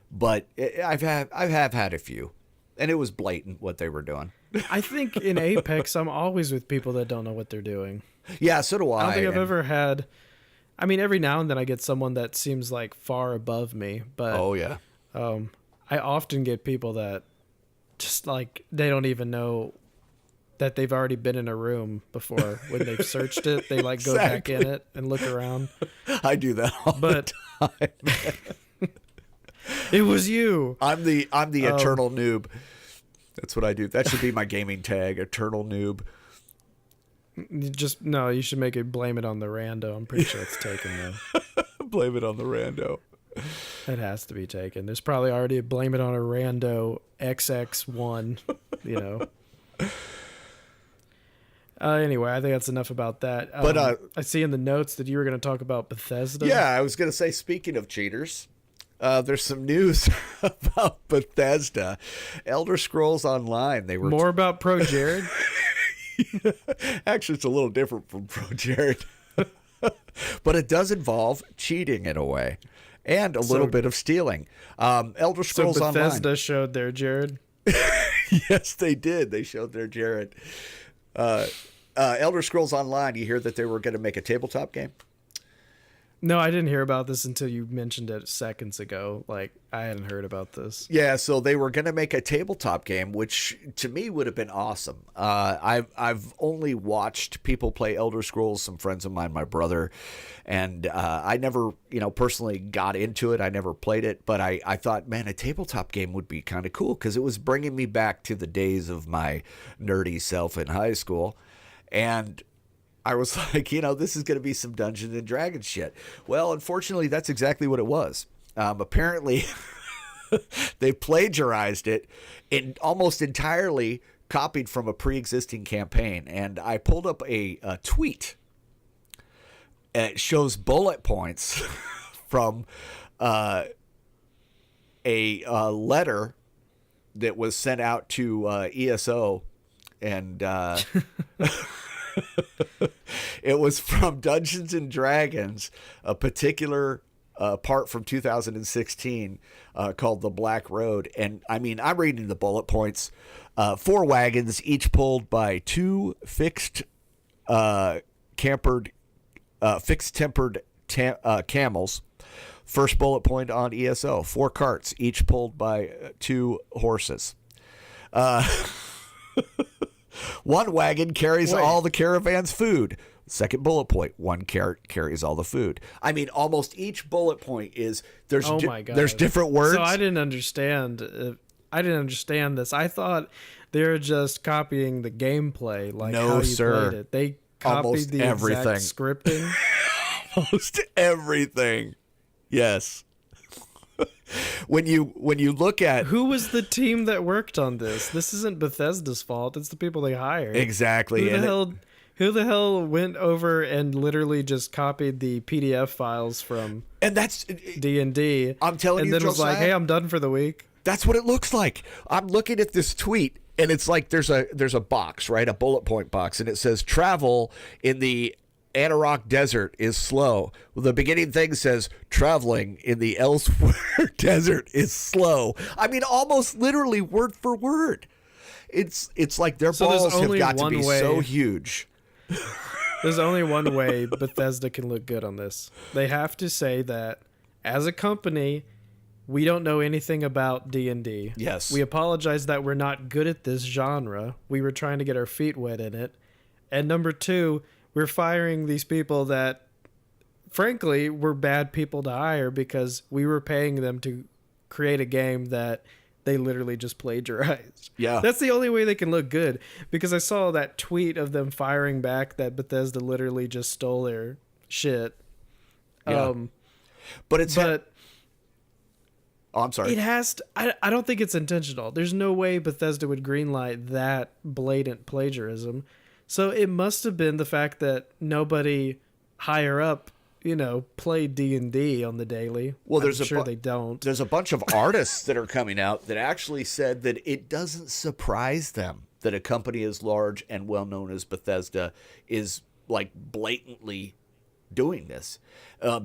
But I have had a few, and it was blatant what they were doing. I think in Apex, I'm always with people that don't know what they're doing. Yeah, so do I. I don't think I've and- ever had. I mean, every now and then I get someone that seems like far above me, but Oh, yeah. I often get people that just like they don't even know that they've already been in a room before. When they've searched it, they like go back in it and look around. I do that all But the time. it was you. I'm the eternal noob. That's what I do. That should be my gaming tag, eternal noob. You should make it blame it on the rando. I'm pretty sure it's taken though. Blame it on the rando. It has to be taken. There's probably already a blame it on a rando XX1, you know. Anyway, I think that's enough about that. But, I see in the notes that you were going to talk about Bethesda. Yeah, I was going to say, speaking of cheaters, there's some news about Bethesda. Elder Scrolls Online. They were More about Pro Jared. Actually, it's a little different from Pro Jared. But it does involve cheating in a way. And a little bit of stealing. Elder So Scrolls Bethesda Online. showed their Jared. Yes, they did. They showed their Jared. Elder Scrolls Online, you hear that they were going to make a tabletop game? No, I didn't hear about this until you mentioned it seconds ago. Like, I hadn't heard about this. Yeah, so they were going to make a tabletop game, which to me would have been awesome. I've only watched people play Elder Scrolls, some friends of mine, my brother, and I never, personally got into it. I never played it, but I thought, man, a tabletop game would be kind of cool because it was bringing me back to the days of my nerdy self in high school, and I was like, this is going to be some Dungeons and Dragons shit. Well, unfortunately, that's exactly what it was. Apparently, they plagiarized it and almost entirely copied from a pre-existing campaign. And I pulled up a tweet. It shows bullet points from a letter that was sent out to ESO, and it was from Dungeons and Dragons, a particular part from 2016 called The Black Road. And I mean, I'm reading the bullet points. 4 wagons, each pulled by 2 fixed-tempered camels. First bullet point on ESO. 4 carts, each pulled by 2 horses. 1 wagon carries all the caravan's food. Second bullet point, 1 cart carries all the food. I mean, almost each bullet point is there's there's different words. So I didn't understand. I didn't understand this. I thought they were just copying the gameplay, like No, how you sir. played it. They copied Almost the everything. exact scripting. Almost everything. Yes. When you look at Who was the team that worked on this? This isn't Bethesda's fault. It's the people they hired. exactly, Who the hell went over and literally just copied the PDF files from and that's D&D? I'm telling and you, then was like, Josiah, "Hey, I'm done for the week." that's what it looks like. I'm looking at this tweet, And it's like there's a box, right? A bullet point box, and it says travel in the Anarock Desert is slow. Well, the beginning thing says traveling in the Elsewhere Desert is slow. I mean, almost literally word for word. It's like their balls have got to be so huge. There's only one way Bethesda can look good on this. They have to say that as a company, we don't know anything about D&D. Yes. We apologize that we're not good at this genre. We were trying to get our feet wet in it. And number two, we're firing these people that, frankly, were bad people to hire because we were paying them to create a game that they literally just plagiarized. Yeah. That's the only way they can look good, because I saw that tweet of them firing back that Bethesda literally just stole their shit. Yeah. Oh, I'm sorry. It has to, I don't think it's intentional. There's no way Bethesda would greenlight that blatant plagiarism. So it must have been the fact that nobody higher up, played D&D on the daily. Well, they don't. There's a bunch of artists that are coming out that actually said that it doesn't surprise them that a company as large and well known as Bethesda is like blatantly doing this,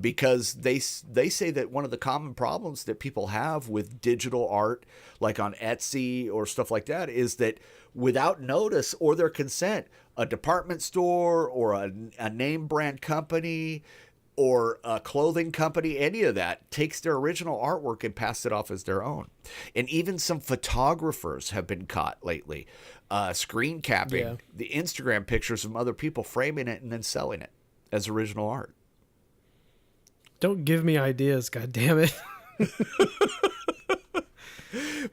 because they say that one of the common problems that people have with digital art, like on Etsy or stuff like that, is that without notice or their consent, a department store or a name brand company or a clothing company, any of that, takes their original artwork and pass it off as their own. And even some photographers have been caught lately, screen capping the Instagram pictures of other people, framing it and then selling it as original art. Don't give me ideas, God damn it.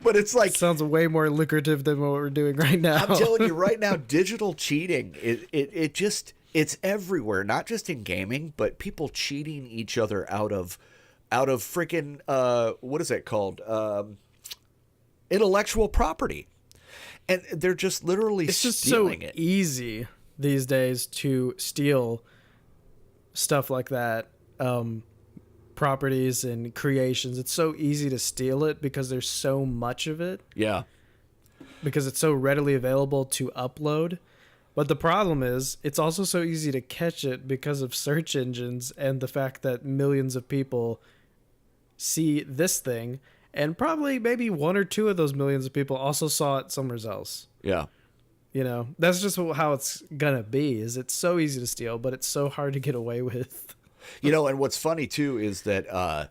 But it's like, it sounds way more lucrative than what we're doing right now. I'm telling you right now, digital cheating, it's everywhere, not just in gaming, but people cheating each other out of freaking what is it called? Intellectual property. And they're just literally stealing it. It's just so easy these days to steal stuff like that, properties and creations. It's so easy to steal it because there's so much of it. Yeah. Because it's so readily available to upload. But the problem is it's also so easy to catch it because of search engines and the fact that millions of people see this thing, and probably maybe one or two of those millions of people also saw it somewhere else. Yeah. That's just how it's gonna be. Is it's so easy to steal, but it's so hard to get away with. And what's funny too is that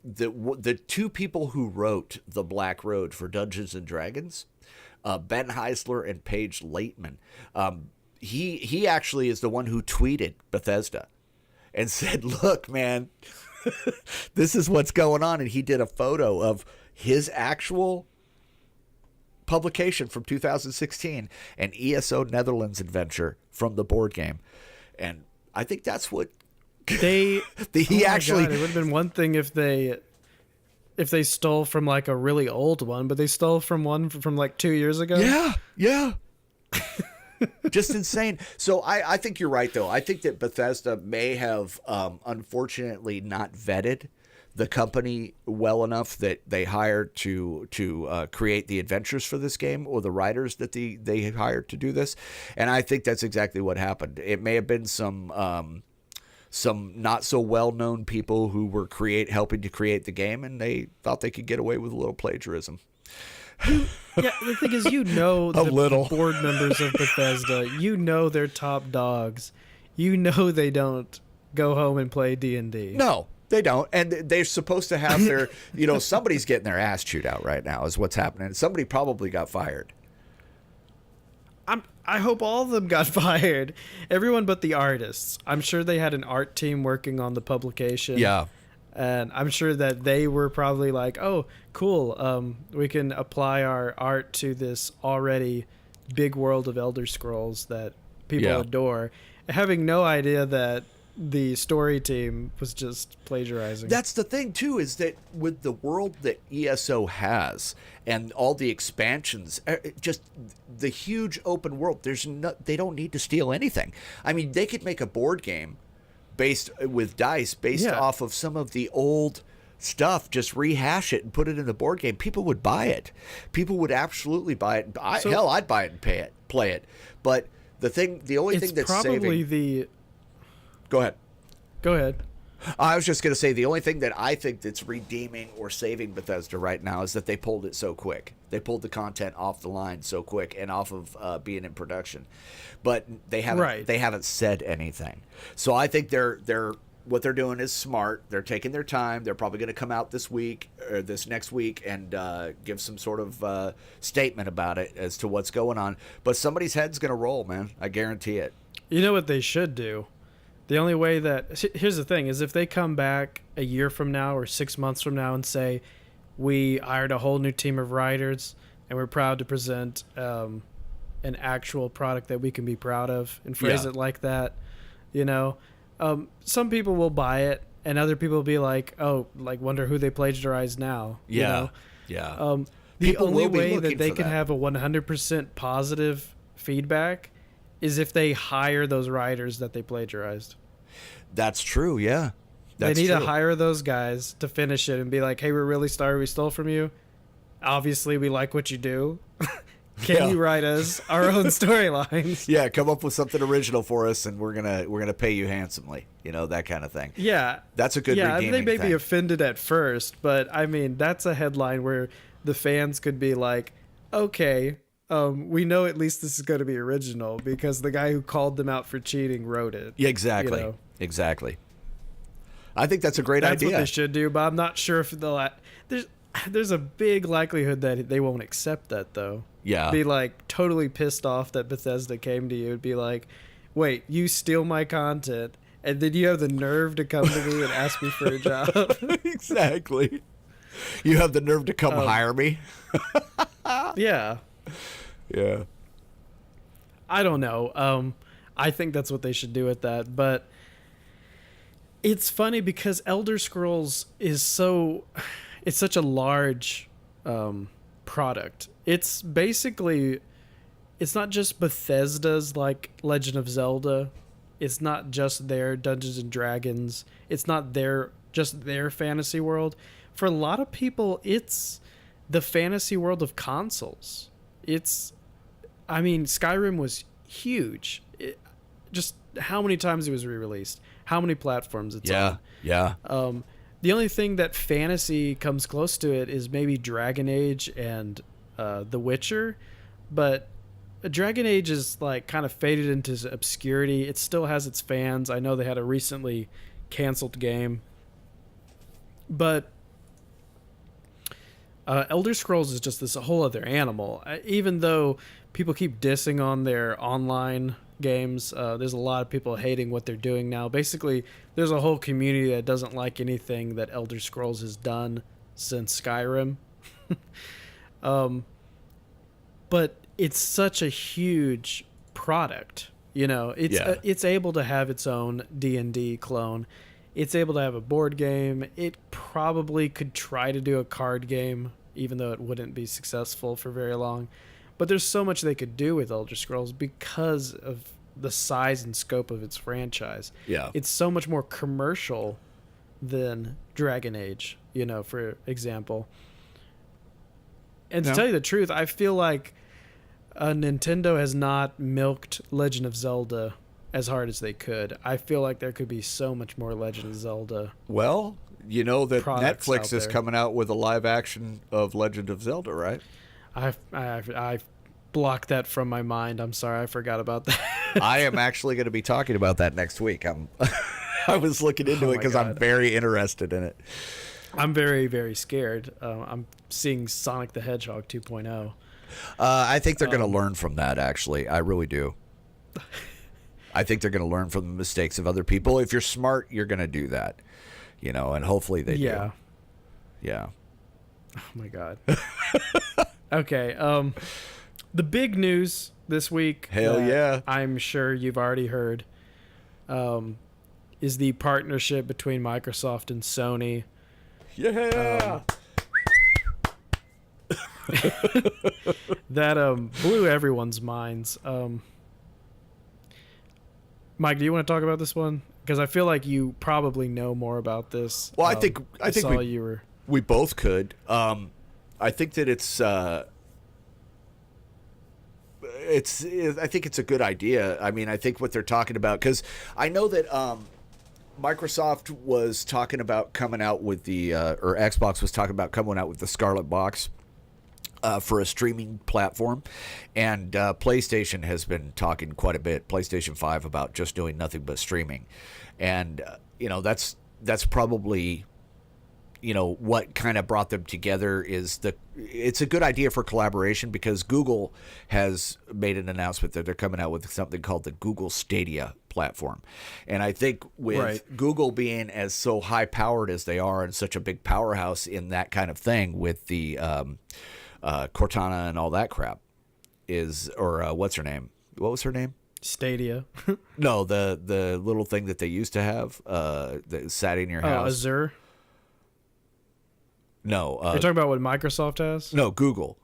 the two people who wrote The Black Road for Dungeons and Dragons, Ben Heisler and Paige Laitman, he actually is the one who tweeted Bethesda and said, "Look, man, this is what's going on," and he did a photo of his actual publication from 2016, an ESO Netherlands adventure from the board game. And I think that's what it would have been one thing if they stole from like a really old one, but they stole from one from like 2 years ago. Yeah. Just insane. So I think you're right, though. I think that Bethesda may have unfortunately not vetted the company well enough that they hired to create the adventures for this game, or the writers that they hired to do this. And I think that's exactly what happened. It may have been some not so well-known people who were helping to create the game, and they thought they could get away with a little plagiarism. Yeah, the thing is, the board members of Bethesda, their top dogs. They don't go home and play D&D. No, they don't. And they're supposed to have their, somebody's getting their ass chewed out right now is what's happening. Somebody probably got fired. I hope all of them got fired. Everyone but the artists. I'm sure they had an art team working on the publication. Yeah. And I'm sure that they were probably like, oh, cool. We can apply our art to this already big world of Elder Scrolls that people adore, having no idea that the story team was just plagiarizing. That's the thing, too, is that with the world that ESO has and all the expansions, just the huge open world, they don't need to steal anything. I mean, they could make a board game based with dice, off of some of the old stuff, just rehash it and put it in the board game, people would buy it. People would absolutely buy it. Hell, I'd buy it and play it. But the only thing that's probably saving. Go ahead. Go ahead. I was just going to say the only thing that I think that's redeeming or saving Bethesda right now is that they pulled it so quick. They pulled the content off the line so quick and off of being in production, but they haven't said anything. So I think what they're doing is smart. They're taking their time. They're probably going to come out this week or this next week and give some sort of statement about it as to what's going on. But somebody's head's going to roll, man. I guarantee it. You know what they should do? The only way here's the thing, is if they come back a year from now or 6 months from now and say, we hired a whole new team of writers and we're proud to present an actual product that we can be proud of, and phrase it like that, some people will buy it and other people will be like, oh, like wonder who they plagiarized now. Yeah. The only way that they can have a 100% positive feedback is if they hire those writers that they plagiarized. That's true, yeah. They need to hire those guys to finish it and be like, hey, we're really sorry we stole from you. Obviously, we like what you do. Can you write us our own storylines? Yeah, come up with something original for us, and we're gonna pay you handsomely. That kind of thing. Yeah. That's a good redeeming they may thing. be offended at first, but, I mean, that's a headline where the fans could be like, okay, we know at least this is going to be original because the guy who called them out for cheating wrote it. Yeah, exactly. Exactly. I think that's a great idea. That's what they should do, but I'm not sure if they'll. There's a big likelihood that they won't accept that, though. Yeah. Be like totally pissed off that Bethesda came to you. It'd be like, wait, you steal my content, and then you have the nerve to come to me and ask me for a job. Exactly. You have the nerve to come hire me. Yeah. Yeah. I don't know. I think that's what they should do with that. But it's funny because Elder Scrolls is it's such a large product. It's basically, it's not just Bethesda's like Legend of Zelda. It's not just their Dungeons and Dragons. It's not just their fantasy world. For a lot of people, it's the fantasy world of consoles. Skyrim was huge. Just how many times it was re-released, how many platforms it's on. Yeah. The only thing that fantasy comes close to it is maybe Dragon Age and The Witcher, but Dragon Age is like kind of faded into obscurity. It still has its fans. I know they had a recently canceled game, but Elder Scrolls is just this whole other animal. Even though people keep dissing on their online games, there's a lot of people hating what they're doing now. Basically, there's a whole community that doesn't like anything that Elder Scrolls has done since Skyrim. But it's such a huge product. It's able to have its own D&D clone. It's able to have a board game. It probably could try to do a card game, even though it wouldn't be successful for very long. But there's so much they could do with Elder Scrolls because of the size and scope of its franchise. Yeah. It's so much more commercial than Dragon Age, for example. And to tell you the truth, I feel like Nintendo has not milked Legend of Zelda as hard as they could. I feel like there could be so much more Legend of Zelda. Well, you know that Netflix is coming out with a live action of Legend of Zelda, right? I blocked that from my mind. I'm sorry, I forgot about that. I am actually going to be talking about that next week. I was looking into it because I'm very interested in it. I'm very, very scared. I'm seeing Sonic the Hedgehog 2.0. I think they're going to learn from that, actually. I really do. I think they're going to learn from the mistakes of other people. If you're smart, you're going to do that. And hopefully they do. Yeah. Oh, my God. Okay. The big news this week. Hell yeah. I'm sure you've already heard. Is the partnership between Microsoft and Sony. Yeah. That blew everyone's minds. Mike, do you want to talk about this one? Because I feel like you probably know more about this. Well, I think we both could. I think that I think it's a good idea. I mean, I think what they're talking about, because I know that Microsoft was talking about coming out with or Xbox was talking about coming out with the Scarlet Box for a streaming platform, and PlayStation has been talking quite a bit, PlayStation 5, about just doing nothing but streaming. And that's probably what kind of brought them together. It's a good idea for collaboration, because Google has made an announcement that they're coming out with something called the Google Stadia platform. And I think with Google being as so high powered as they are, and such a big powerhouse in that kind of thing with the Cortana and all that crap, what's her name? What was her name? Stadia. No, the little thing that they used to have that sat in your house. Azure. No. You're talking about what Microsoft has? No, Google.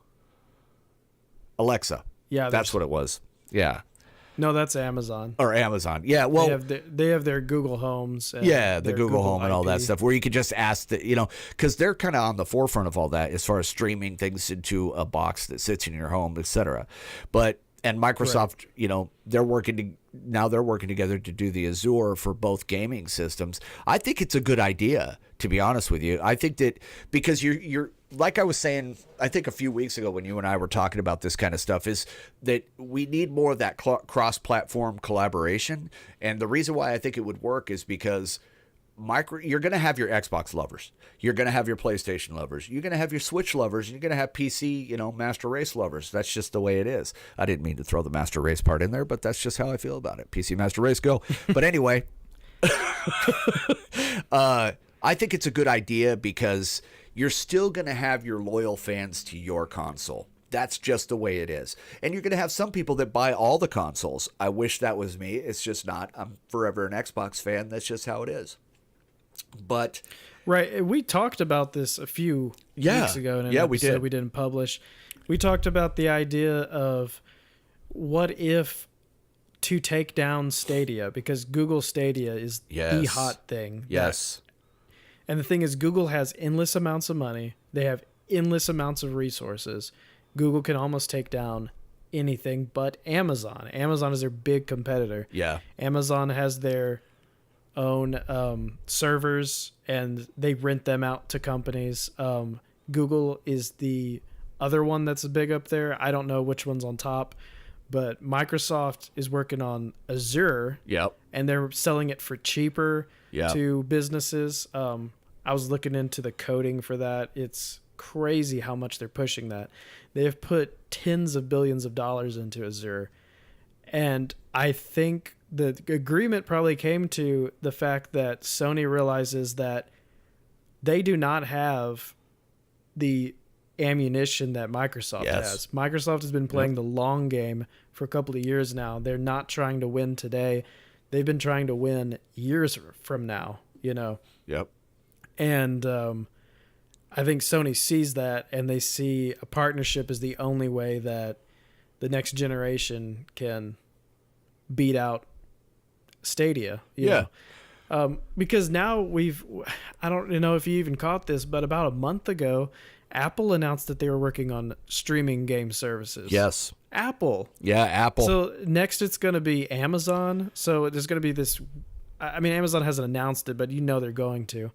Alexa. Yeah, that's what it was. Yeah. No, that's Amazon. Or Amazon. Yeah, well, they have their Google Homes. And the Google Home and all that stuff, where you could just ask because they're kind of on the forefront of all that as far as streaming things into a box that sits in your home, etc. And Microsoft, they're working together to do the Azure for both gaming systems. I think it's a good idea, to be honest with you. I think that because you're like I was saying, I think a few weeks ago when you and I were talking about this kind of stuff, is that we need more of that cross-platform collaboration. And the reason why I think it would work is because you're going to have your Xbox lovers, you're going to have your PlayStation lovers, you're going to have your Switch lovers, and you're going to have PC, Master Race lovers. That's just the way it is. I didn't mean to throw the Master Race part in there, but that's just how I feel about it. PC Master Race, go. But anyway, I think it's a good idea, because you're still going to have your loyal fans to your console. That's just the way it is. And you're going to have some people that buy all the consoles. I wish that was me. It's just not. I'm forever an Xbox fan. That's just how it is. But right, we talked about this a few weeks ago in an episode we didn't publish. We talked about the idea of what if to take down Stadia, because Google Stadia is the hot thing. Yes. And the thing is, Google has endless amounts of money. They have endless amounts of resources. Google can almost take down anything but Amazon. Amazon is their big competitor. Yeah. Amazon has their own servers, and they rent them out to companies. Google is the other one that's big up there. I don't know which one's on top, but Microsoft is working on Azure. Yep. And they're selling it for cheaper to businesses. I was looking into the coding for that. It's crazy how much they're pushing that. They have put tens of billions of dollars into Azure. And I think the agreement probably came to the fact that Sony realizes that they do not have the ammunition that Microsoft has. Microsoft has been playing the long game for a couple of years now. They're not trying to win today. They've been trying to win years from now, Yep. And I think Sony sees that, and they see a partnership as the only way that the next generation can beat out Stadia. You know? Because now I don't know if you even caught this, but about a month ago, Apple announced that they were working on streaming game services. Yes. Apple. Yeah, Apple. So next it's going to be Amazon. So there's going to be this, I mean, Amazon hasn't announced it, but they're going to.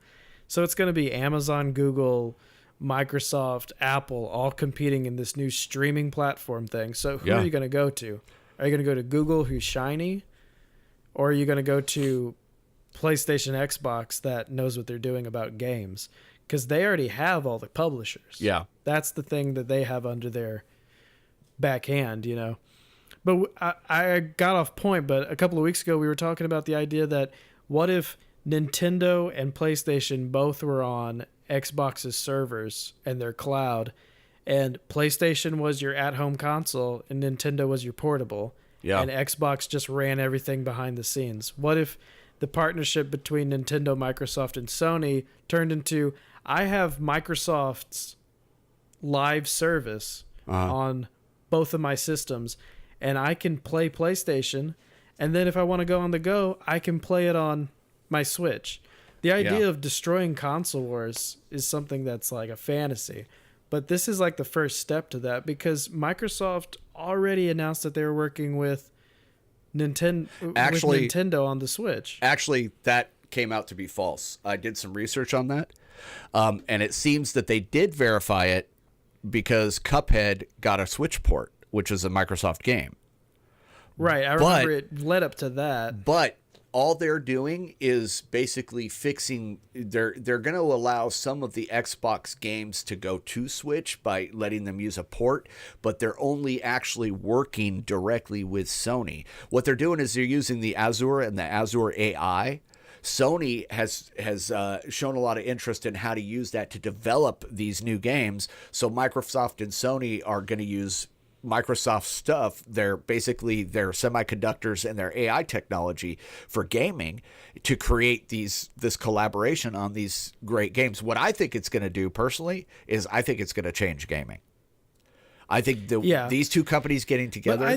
So it's going to be Amazon, Google, Microsoft, Apple, all competing in this new streaming platform thing. So who are you going to go to? Are you going to go to Google, who's shiny? Or are you going to go to PlayStation, Xbox, that knows what they're doing about games? Because they already have all the publishers. Yeah. That's the thing that they have under their backhand, But I got off point, but a couple of weeks ago we were talking about the idea that what if Nintendo and PlayStation both were on Xbox's servers and their cloud, and PlayStation was your at-home console and Nintendo was your portable, and Xbox just ran everything behind the scenes? What if the partnership between Nintendo, Microsoft, and Sony turned into, I have Microsoft's live service on both of my systems, and I can play PlayStation, and then if I want to go on the go, I can play it on my Switch. The idea of destroying console wars is something that's like a fantasy. But this is like the first step to that, because Microsoft already announced that they were working with Nintendo on the Switch. Actually, that came out to be false. I did some research on that. And it seems that they did verify it because Cuphead got a Switch port, which is a Microsoft game. Right. I remember it led up to that. But all they're doing is basically fixing. They're going to allow some of the Xbox games to go to Switch by letting them use a port, but they're only actually working directly with Sony. What they're doing is they're using the Azure and the Azure AI. Sony has shown a lot of interest in how to use that to develop these new games. So Microsoft and Sony are going to use Microsoft stuff, their semiconductors and their AI technology for gaming to create this collaboration on these great games. What I think it's going to do personally is I think it's going to change gaming. I think these two companies getting together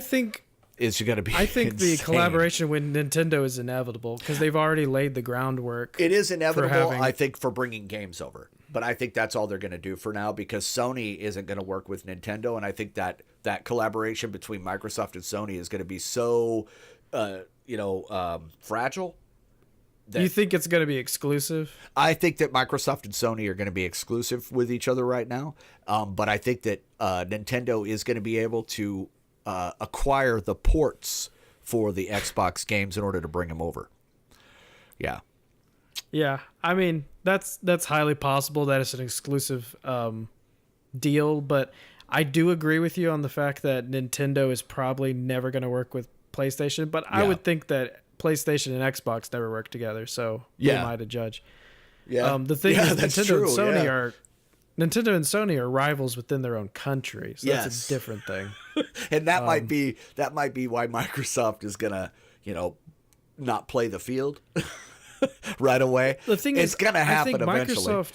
is going to be I think insane. the collaboration with Nintendo is inevitable because they've already laid the groundwork. It is inevitable, I think, for bringing games over. But I think that's all they're going to do for now because Sony isn't going to work with Nintendo. And I think that collaboration between Microsoft and Sony is going to be so, fragile. Do you think it's going to be exclusive? I think that Microsoft and Sony are going to be exclusive with each other right now. But I think that Nintendo is going to be able to acquire the ports for the Xbox games in order to bring them over. Yeah. Yeah, I mean that's highly possible that it's an exclusive deal, but I do agree with you on the fact that Nintendo is probably never going to work with PlayStation. But I would think that PlayStation and Xbox never work together, so who am I to judge? Yeah, the thing is, Nintendo and Sony are rivals within their own country, so that's a different thing. And that might be why Microsoft is gonna not play the field. Right away. The thing is, it's going to happen eventually.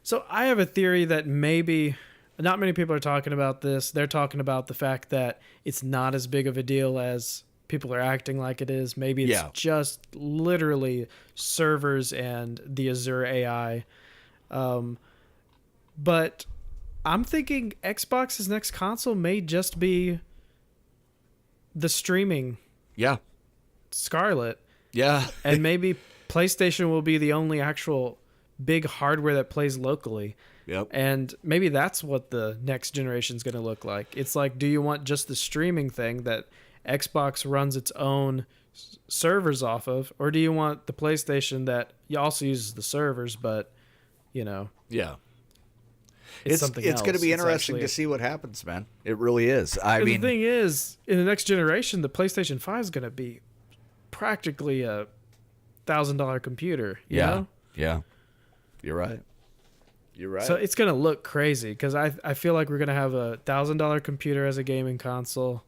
So I have a theory that maybe not many people are talking about this. They're talking about the fact that it's not as big of a deal as people are acting like it is. Maybe it's just literally servers and the Azure AI. But I'm thinking Xbox's next console may just be the streaming. Yeah. Scarlet. Yeah. And maybe PlayStation will be the only actual big hardware that plays locally. Yep. And maybe that's what the next generation is going to look like. It's like, do you want just the streaming thing that Xbox runs its own servers off of, or do you want the PlayStation that also uses the servers, but, Yeah. It's something else. It's going to be interesting to see what happens, man. It really is. The thing is, in the next generation, the PlayStation 5 is going to be practically a $1,000 computer. You know? Yeah. You're right. So it's gonna look crazy because I feel like we're gonna have a $1,000 computer as a gaming console,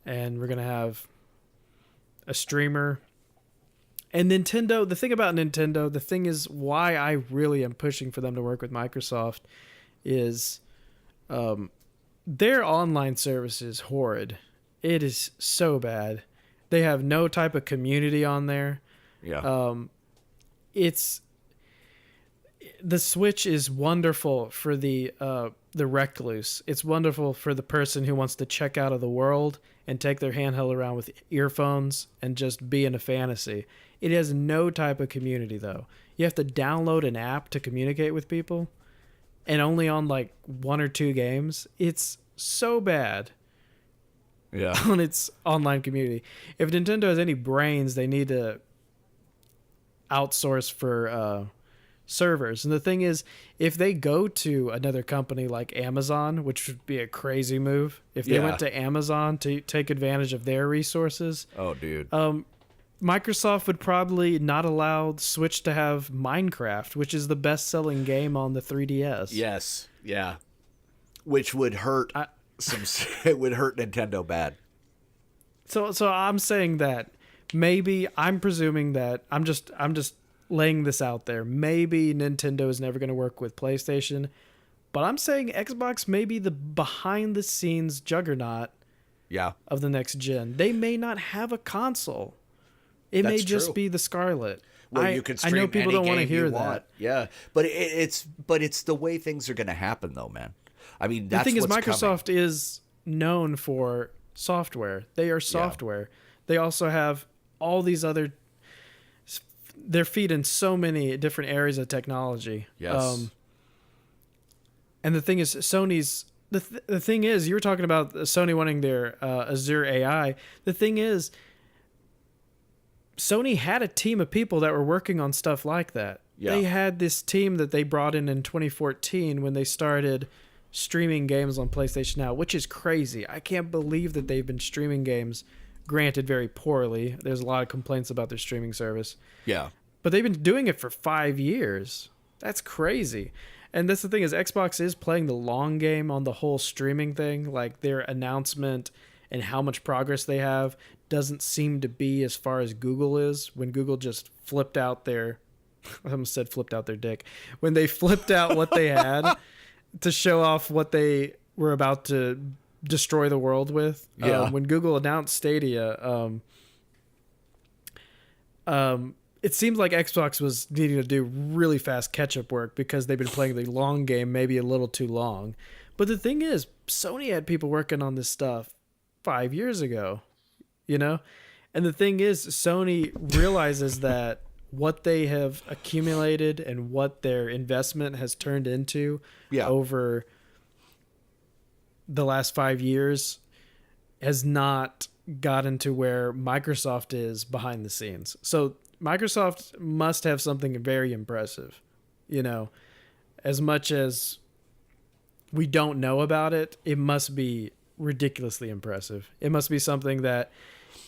and we're gonna have a streamer. And Nintendo. The thing about Nintendo, the thing is why I really am pushing for them to work with Microsoft, is, their online service is horrid. It is so bad. They have no type of community on there. Yeah. The Switch is wonderful for the recluse. It's wonderful for the person who wants to check out of the world and take their handheld around with earphones and just be in a fantasy. It has no type of community though. You have to download an app to communicate with people, and only on like 1 or 2 games. It's so bad. Yeah. On its online community. If Nintendo has any brains, they need to outsource for servers. And the thing is, if they go to another company like Amazon, which would be a crazy move, if they went to Amazon to take advantage of their resources. Oh, dude. Microsoft would probably not allow Switch to have Minecraft, which is the best-selling game on the 3DS. Yes. Yeah. Which would hurt. It would hurt Nintendo bad. So I'm saying that maybe I'm presuming that I'm just laying this out there. Maybe Nintendo is never going to work with PlayStation, but I'm saying Xbox may be the behind the scenes juggernaut of the next gen. They may not have a console, It may That's just true. be the Scarlet. Well, you can stream I know people any don't want to game hear you that. want. Yeah, but it's the way things are going to happen, though, man. I mean, that's The thing is, what's Microsoft coming. is known for software. They are software. They also have all these other. Their feet in so many different areas of technology. Yes. And the thing is, Sony's the thing is, you were talking about Sony wanting their Azure AI. The thing is, Sony had a team of people that were working on stuff like that. Yeah. They had this team that they brought in 2014 when they started streaming games on PlayStation Now, which is crazy. I can't believe that they've been streaming games, granted very poorly. There's a lot of complaints about their streaming service. Yeah. But they've been doing it for 5 years. That's crazy. And that's the thing is Xbox is playing the long game on the whole streaming thing. Like their announcement and how much progress they have doesn't seem to be as far as Google is. When Google just flipped out their, I almost said flipped out their dick. When they flipped out what they had to show off what they were about to destroy the world with. Yeah. When Google announced Stadia, it seems like Xbox was needing to do really fast catch-up work because they've been playing the long game maybe a little too long. But the thing is, Sony had people working on this stuff 5 years ago, you know? And the thing is, Sony realizes that what they have accumulated and what their investment has turned into over the last 5 years has not gotten to where Microsoft is behind the scenes. So Microsoft must have something very impressive, you know, as much as we don't know about it, it must be ridiculously impressive. It must be something that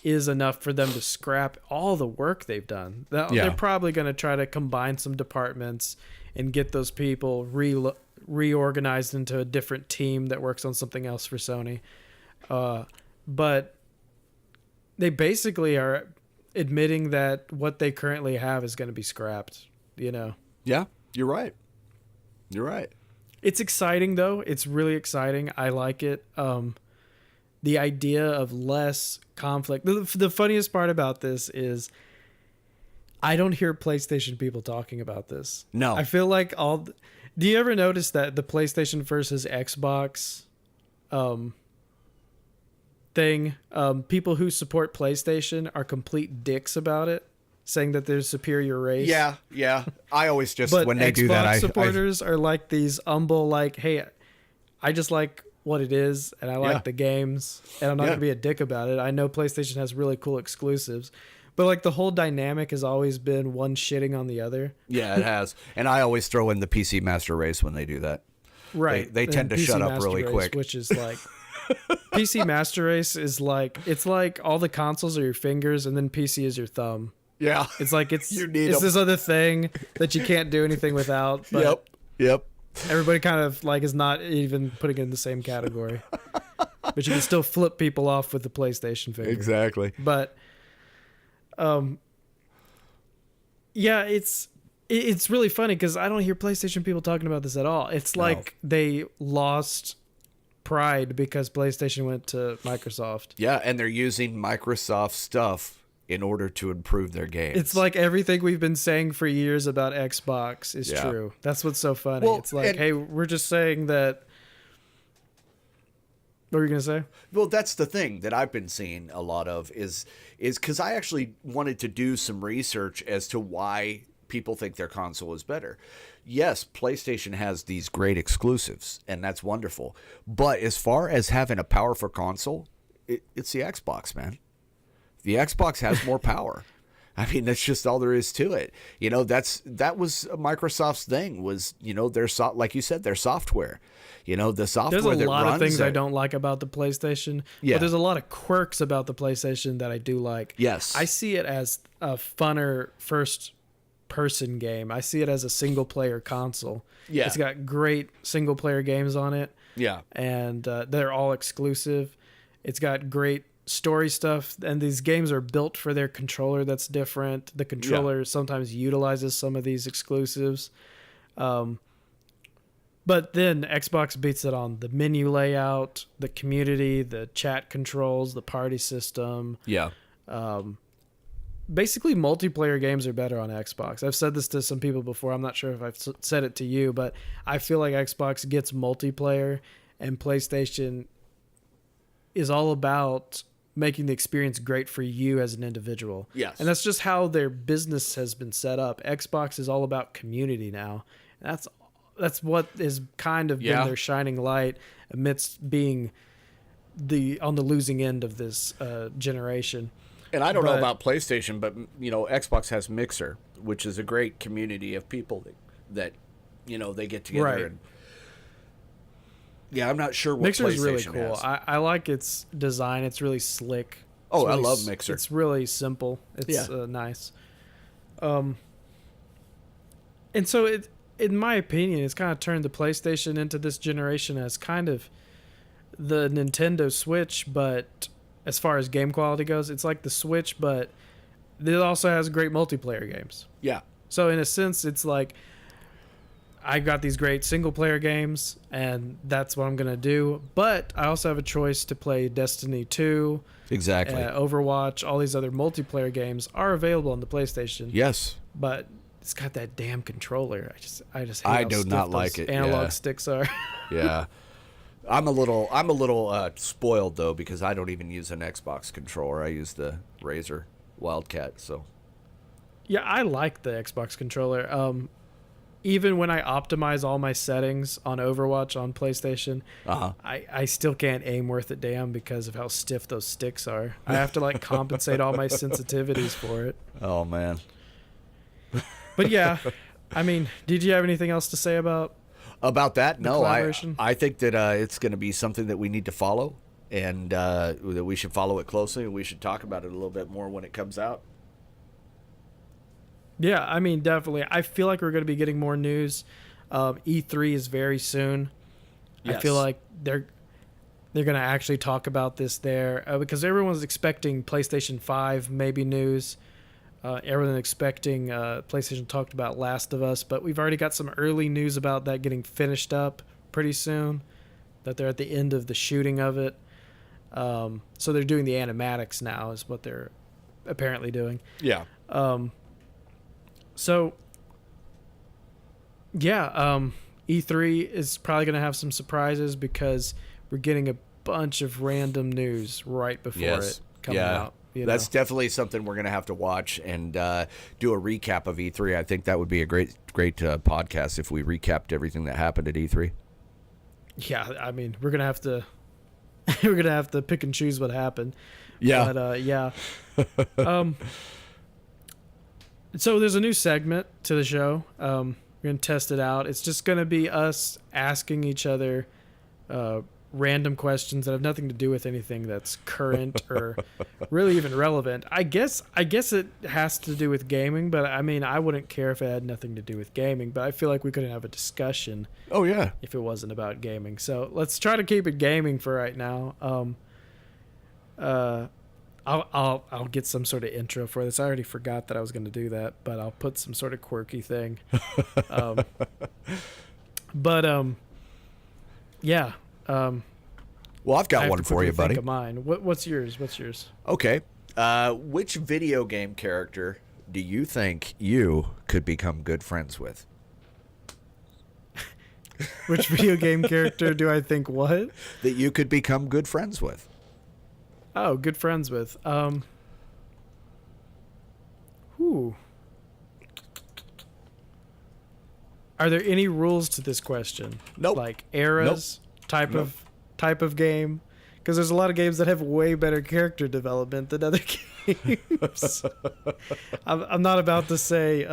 is enough for them to scrap all the work they've done. They're probably going to try to combine some departments and get those people reorganized into a different team that works on something else for Sony. But they basically are admitting that what they currently have is going to be scrapped, you know? Yeah, you're right. You're right. It's exciting, though. It's really exciting. I like it. The idea of less conflict. The funniest part about this is I don't hear PlayStation people talking about this. No. I feel like do you ever notice that the PlayStation versus Xbox thing, people who support PlayStation are complete dicks about it, saying that they're superior race? Yeah. I always just, But when they Xbox do that, supporters are like these humble, like, hey, I just like what it is, and I like the games, and I'm not going to be a dick about it. I know PlayStation has really cool exclusives, but like the whole dynamic has always been one shitting on the other. Yeah, it has. And I always throw in the PC Master Race when they do that. Right. They tend to PC shut up Master really Race, quick. Which is like... PC Master Race is like... It's like all the consoles are your fingers, and then PC is your thumb. Yeah. It's like it's You need it's 'em. this other thing that you can't do anything without. But Yep. everybody kind of like is not even putting it in the same category. But you can still flip people off with the PlayStation finger. Exactly. But yeah, it's really funny because I don't hear PlayStation people talking about this at all. It's like they lost pride because PlayStation went to Microsoft. Yeah, and they're using Microsoft stuff in order to improve their games. It's like everything we've been saying for years about Xbox is true. That's what's so funny. Well, it's like, hey, we're just saying that. What were you going to say? Well, that's the thing that I've been seeing a lot of is because I actually wanted to do some research as to why people think their console is better. Yes, PlayStation has these great exclusives, and that's wonderful. But as far as having a powerful console, it's the Xbox, man. The Xbox has more power. I mean, that's just all there is to it. You know, that was Microsoft's thing was, you know, like you said, their software. You know, the software There's a that lot runs of things it. I don't like about the PlayStation. Yeah. But there's a lot of quirks about the PlayStation that I do like. Yes. I see it as a funner first-person game. I see it as a single-player console. Yeah. It's got great single-player games on it. Yeah. And they're all exclusive. It's got great story stuff, and these games are built for their controller that's different. The controller sometimes utilizes some of these exclusives. But then Xbox beats it on the menu layout, the community, the chat controls, the party system. Yeah. basically multiplayer games are better on Xbox. I've said this to some people before. I'm not sure if I've said it to you, but I feel like Xbox gets multiplayer and PlayStation is all about making the experience great for you as an individual. Yes. And that's just how their business has been set up. Xbox is all about community now. And that's what has kind of been their shining light amidst being on the losing end of this generation. And I don't know about PlayStation, but Xbox has Mixer, which is a great community of people that they get together. Right. And I'm not sure what Mixer is PlayStation really cool. has. I like its design. It's really slick. Oh, really I love Mixer. It's really simple. It's nice. And so in my opinion, it's kind of turned the PlayStation into this generation as kind of the Nintendo Switch, but as far as game quality goes, it's like the Switch, but it also has great multiplayer games. Yeah. So in a sense, it's like I got these great single player games, and that's what I'm going to do. But I also have a choice to play Destiny 2. Exactly. Overwatch, all these other multiplayer games are available on the PlayStation. Yes. But it's got that damn controller. I just hate I how do stiff not those like it. analog sticks are. Yeah. I'm a little spoiled though, because I don't even use an Xbox controller. I use the Razer Wildcat. So Yeah, I like the Xbox controller. Even when I optimize all my settings on Overwatch on PlayStation, I still can't aim worth a damn because of how stiff those sticks are. I have to like compensate all my sensitivities for it. Oh man. But yeah, I mean, did you have anything else to say about that? No, I think that it's going to be something that we need to follow, and that we should follow it closely, and we should talk about it a little bit more when it comes out. Yeah, I mean, definitely. I feel like we're going to be getting more news. E3 is very soon. Yes. I feel like they're going to actually talk about this there because everyone's expecting PlayStation 5 maybe news. Everyone's expecting PlayStation talked about Last of Us, but we've already got some early news about that getting finished up pretty soon, that they're at the end of the shooting of it. So they're doing the animatics now is what they're apparently doing. Yeah. So, yeah, E3 is probably going to have some surprises because we're getting a bunch of random news right before it coming out. That's definitely something we're going to have to watch and do a recap of E3. I think that would be a great podcast if we recapped everything that happened at E3. Yeah, I mean, we're going to have to pick and choose what happened. Yeah. But, yeah. So there's a new segment to the show. We're going to test it out. It's just going to be us asking each other random questions that have nothing to do with anything that's current or really even relevant. I guess it has to do with gaming, but I mean, I wouldn't care if it had nothing to do with gaming, but I feel like we couldn't have a discussion. Oh yeah. If it wasn't about gaming. So let's try to keep it gaming for right now. I'll get some sort of intro for this. I already forgot that I was going to do that, but I'll put some sort of quirky thing. Yeah. Well, I've got one for you, buddy. Think of mine. What's yours? Okay. Which video game character do you think you could become good friends with? Which video game character do I think what? That you could become good friends with. Oh, good friends with. Who? Are there any rules to this question? Nope. Like eras, type of game? Because there's a lot of games that have way better character development than other games. I'm not about to say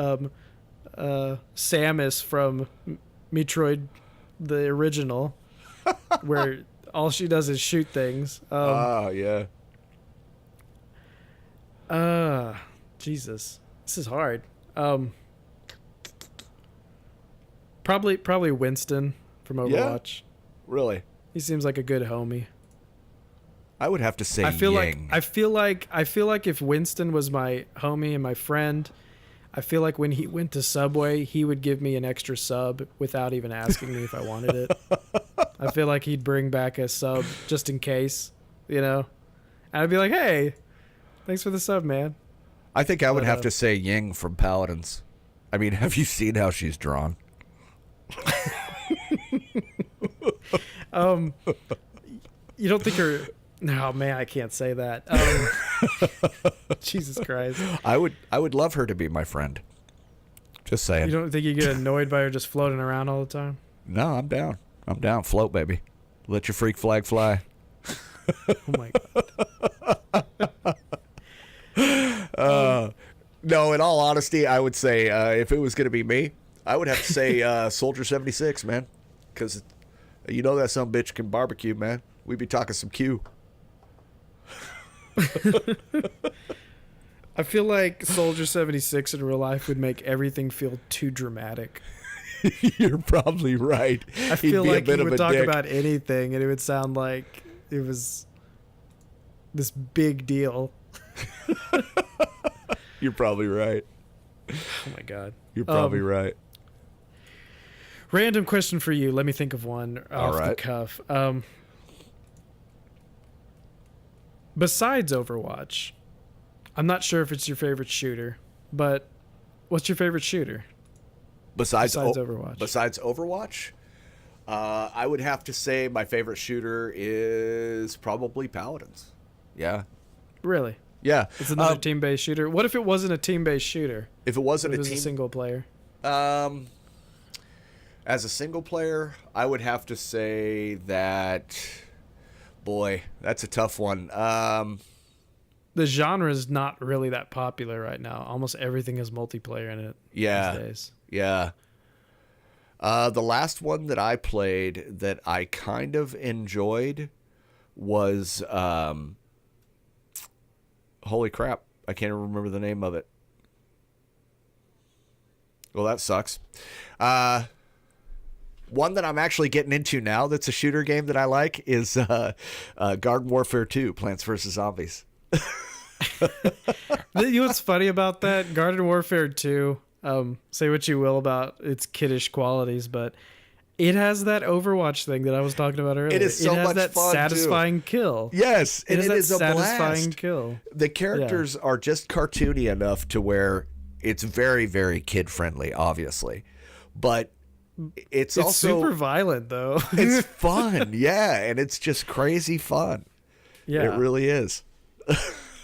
Samus from Metroid, the original, where all she does is shoot things. Yeah. Jesus, this is hard. Probably Winston from Overwatch. Yeah? Really? He seems like a good homie. I would have to say I feel Ying. like if Winston was my homie and my friend, I feel like when he went to Subway, he would give me an extra sub without even asking me if I wanted it. I feel like he'd bring back a sub just in case, And I'd be like, "Hey, thanks for the sub, man." I think I would have to say Ying from Paladins. I mean, have you seen how she's drawn? You don't think her? No, man, I can't say that. Jesus Christ! I would love her to be my friend. Just saying. You don't think you get annoyed by her just floating around all the time? No, I'm down. I'm down. Float, baby. Let your freak flag fly. Oh my God. No, in all honesty, I would say if it was going to be me, I would have to say Soldier 76, man. Because you know that some bitch can barbecue, man. We'd be talking some Q. I feel like Soldier 76 in real life would make everything feel too dramatic. You're probably right. I feel like he would talk about anything and it would sound like it was this big deal. You're probably right. Oh my God. You're probably right. Random question for you. Let me think of one off the cuff. Besides Overwatch, I'm not sure if it's your favorite shooter, but what's your favorite shooter? Besides Overwatch. Besides Overwatch, I would have to say my favorite shooter is probably Paladins. Yeah. Really? Yeah. It's another team-based shooter. What if it wasn't a team-based shooter? If it wasn't a single player? As a single player, I would have to say that... Boy, that's a tough one. The genre is not really that popular right now. Almost everything has multiplayer in it these days. Yeah. The last one that I played that I kind of enjoyed was... holy crap. I can't even remember the name of it. Well, that sucks. One that I'm actually getting into now that's a shooter game that I like is Garden Warfare 2, Plants vs. Zombies. You know what's funny about that? Garden Warfare 2, say what you will about its kiddish qualities, but it has that Overwatch thing that I was talking about earlier. It is so much that fun, satisfying too. kill. Yes, it is a satisfying blast. Kill. The characters are just cartoony enough to where it's very, very kid-friendly, obviously. But it's also super violent, though. It's fun, yeah, and it's just crazy fun. Yeah, it really is.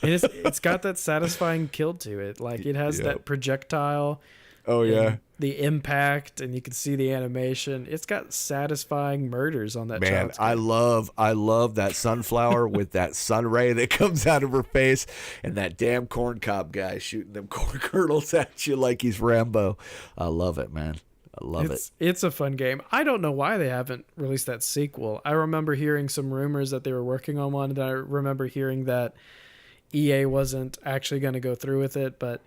It's got that satisfying kill to it. Like it has that projectile. Oh yeah, the impact, and you can see the animation. It's got satisfying murders on that. Man, I love that sunflower with that sun ray that comes out of her face, and that damn corn cob guy shooting them corn kernels at you like he's Rambo. I love it, man. I love it. It's a fun game. I don't know why they haven't released that sequel. I remember hearing some rumors that they were working on one, and I remember hearing that EA wasn't actually going to go through with it, but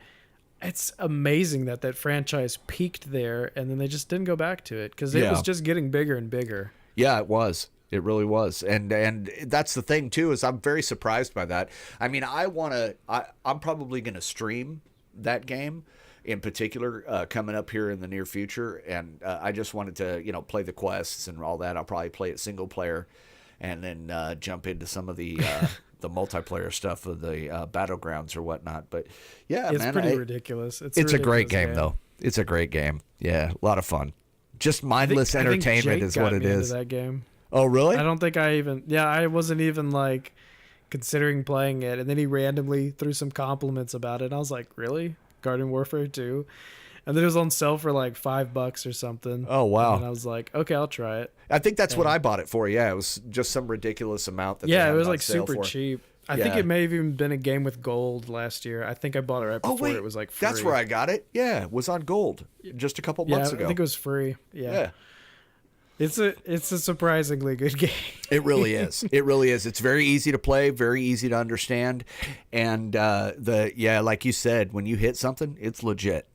it's amazing that franchise peaked there, and then they just didn't go back to it because it was just getting bigger and bigger. Yeah, it was. It really was. And that's the thing, too, is I'm very surprised by that. I mean, I'm probably going to stream that game in particular coming up here in the near future, and I just wanted to play the quests and all that. I'll probably play it single player and then jump into some of the multiplayer stuff of the battlegrounds or whatnot. But yeah, it's pretty ridiculous. It's a great game though. It's a great game. Yeah, a lot of fun. Just mindless entertainment is what it is. That game. Oh really? I don't think I wasn't even like considering playing it, and then he randomly threw some compliments about it, and I was like, really? Garden Warfare 2, and then it was on sale for like $5 or something. Oh wow! And I was like, okay, I'll try it. I think that's what I bought it for. Yeah, it was just some ridiculous amount. That it was like super cheap. I think it may have even been a game with gold last year. I think I bought it right before it was like free. That's where I got it. Yeah, it was on gold just a couple months ago. I think it was free. Yeah. It's a surprisingly good game. It really is. It really is. It's very easy to play, very easy to understand, and like you said, when you hit something, it's legit.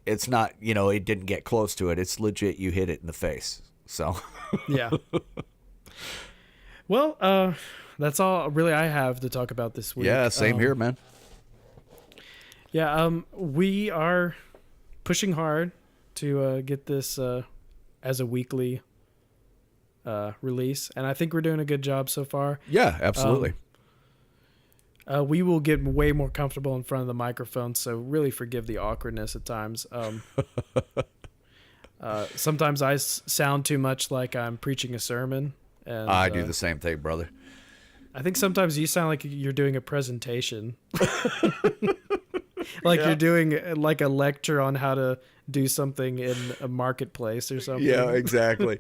It's not, it didn't get close to it. It's legit. You hit it in the face. So yeah. Well, that's all really I have to talk about this week. Yeah, same here, man. Yeah, we are pushing hard to get this as a weekly release, and I think we're doing a good job so far. Yeah, absolutely. We will get way more comfortable in front of the microphone, so really forgive the awkwardness at times. Sometimes I sound too much like I'm preaching a sermon. And I do the same thing, brother. I think sometimes you sound like you're doing a presentation. Like you're doing like a lecture on how to do something in a marketplace or something. Yeah, exactly.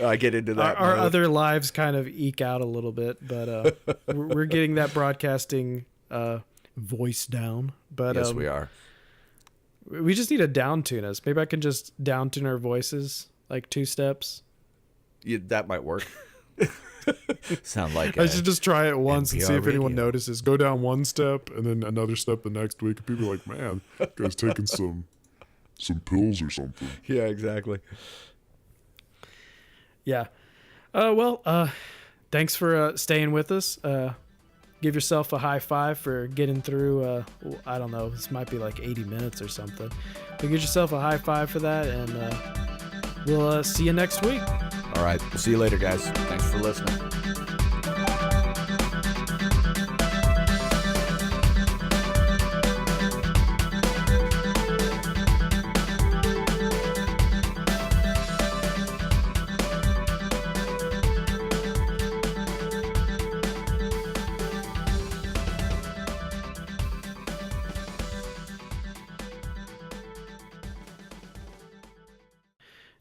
I get into that. Our other lives kind of eke out a little bit, but we're getting that broadcasting voice down. But yes, we are. We just need to down tune us. Maybe I can just down tune our voices like 2 steps. Yeah, that might work. Sound like I should just try it once and NPR see if anyone radio. notices. Go down one step and then another step the next week. And people are like, man, that guy's taking some pills or something. Yeah, exactly. Yeah. Thanks for staying with us. Give yourself a high five for getting through, I don't know, this might be like 80 minutes or something. But give yourself a high five for that, and we'll see you next week. All right. We'll see you later, guys. Thanks for listening.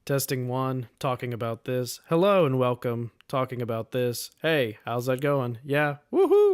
Testing 1, talking about this. Hello and welcome, talking about this. Hey, how's that going? Yeah, woohoo!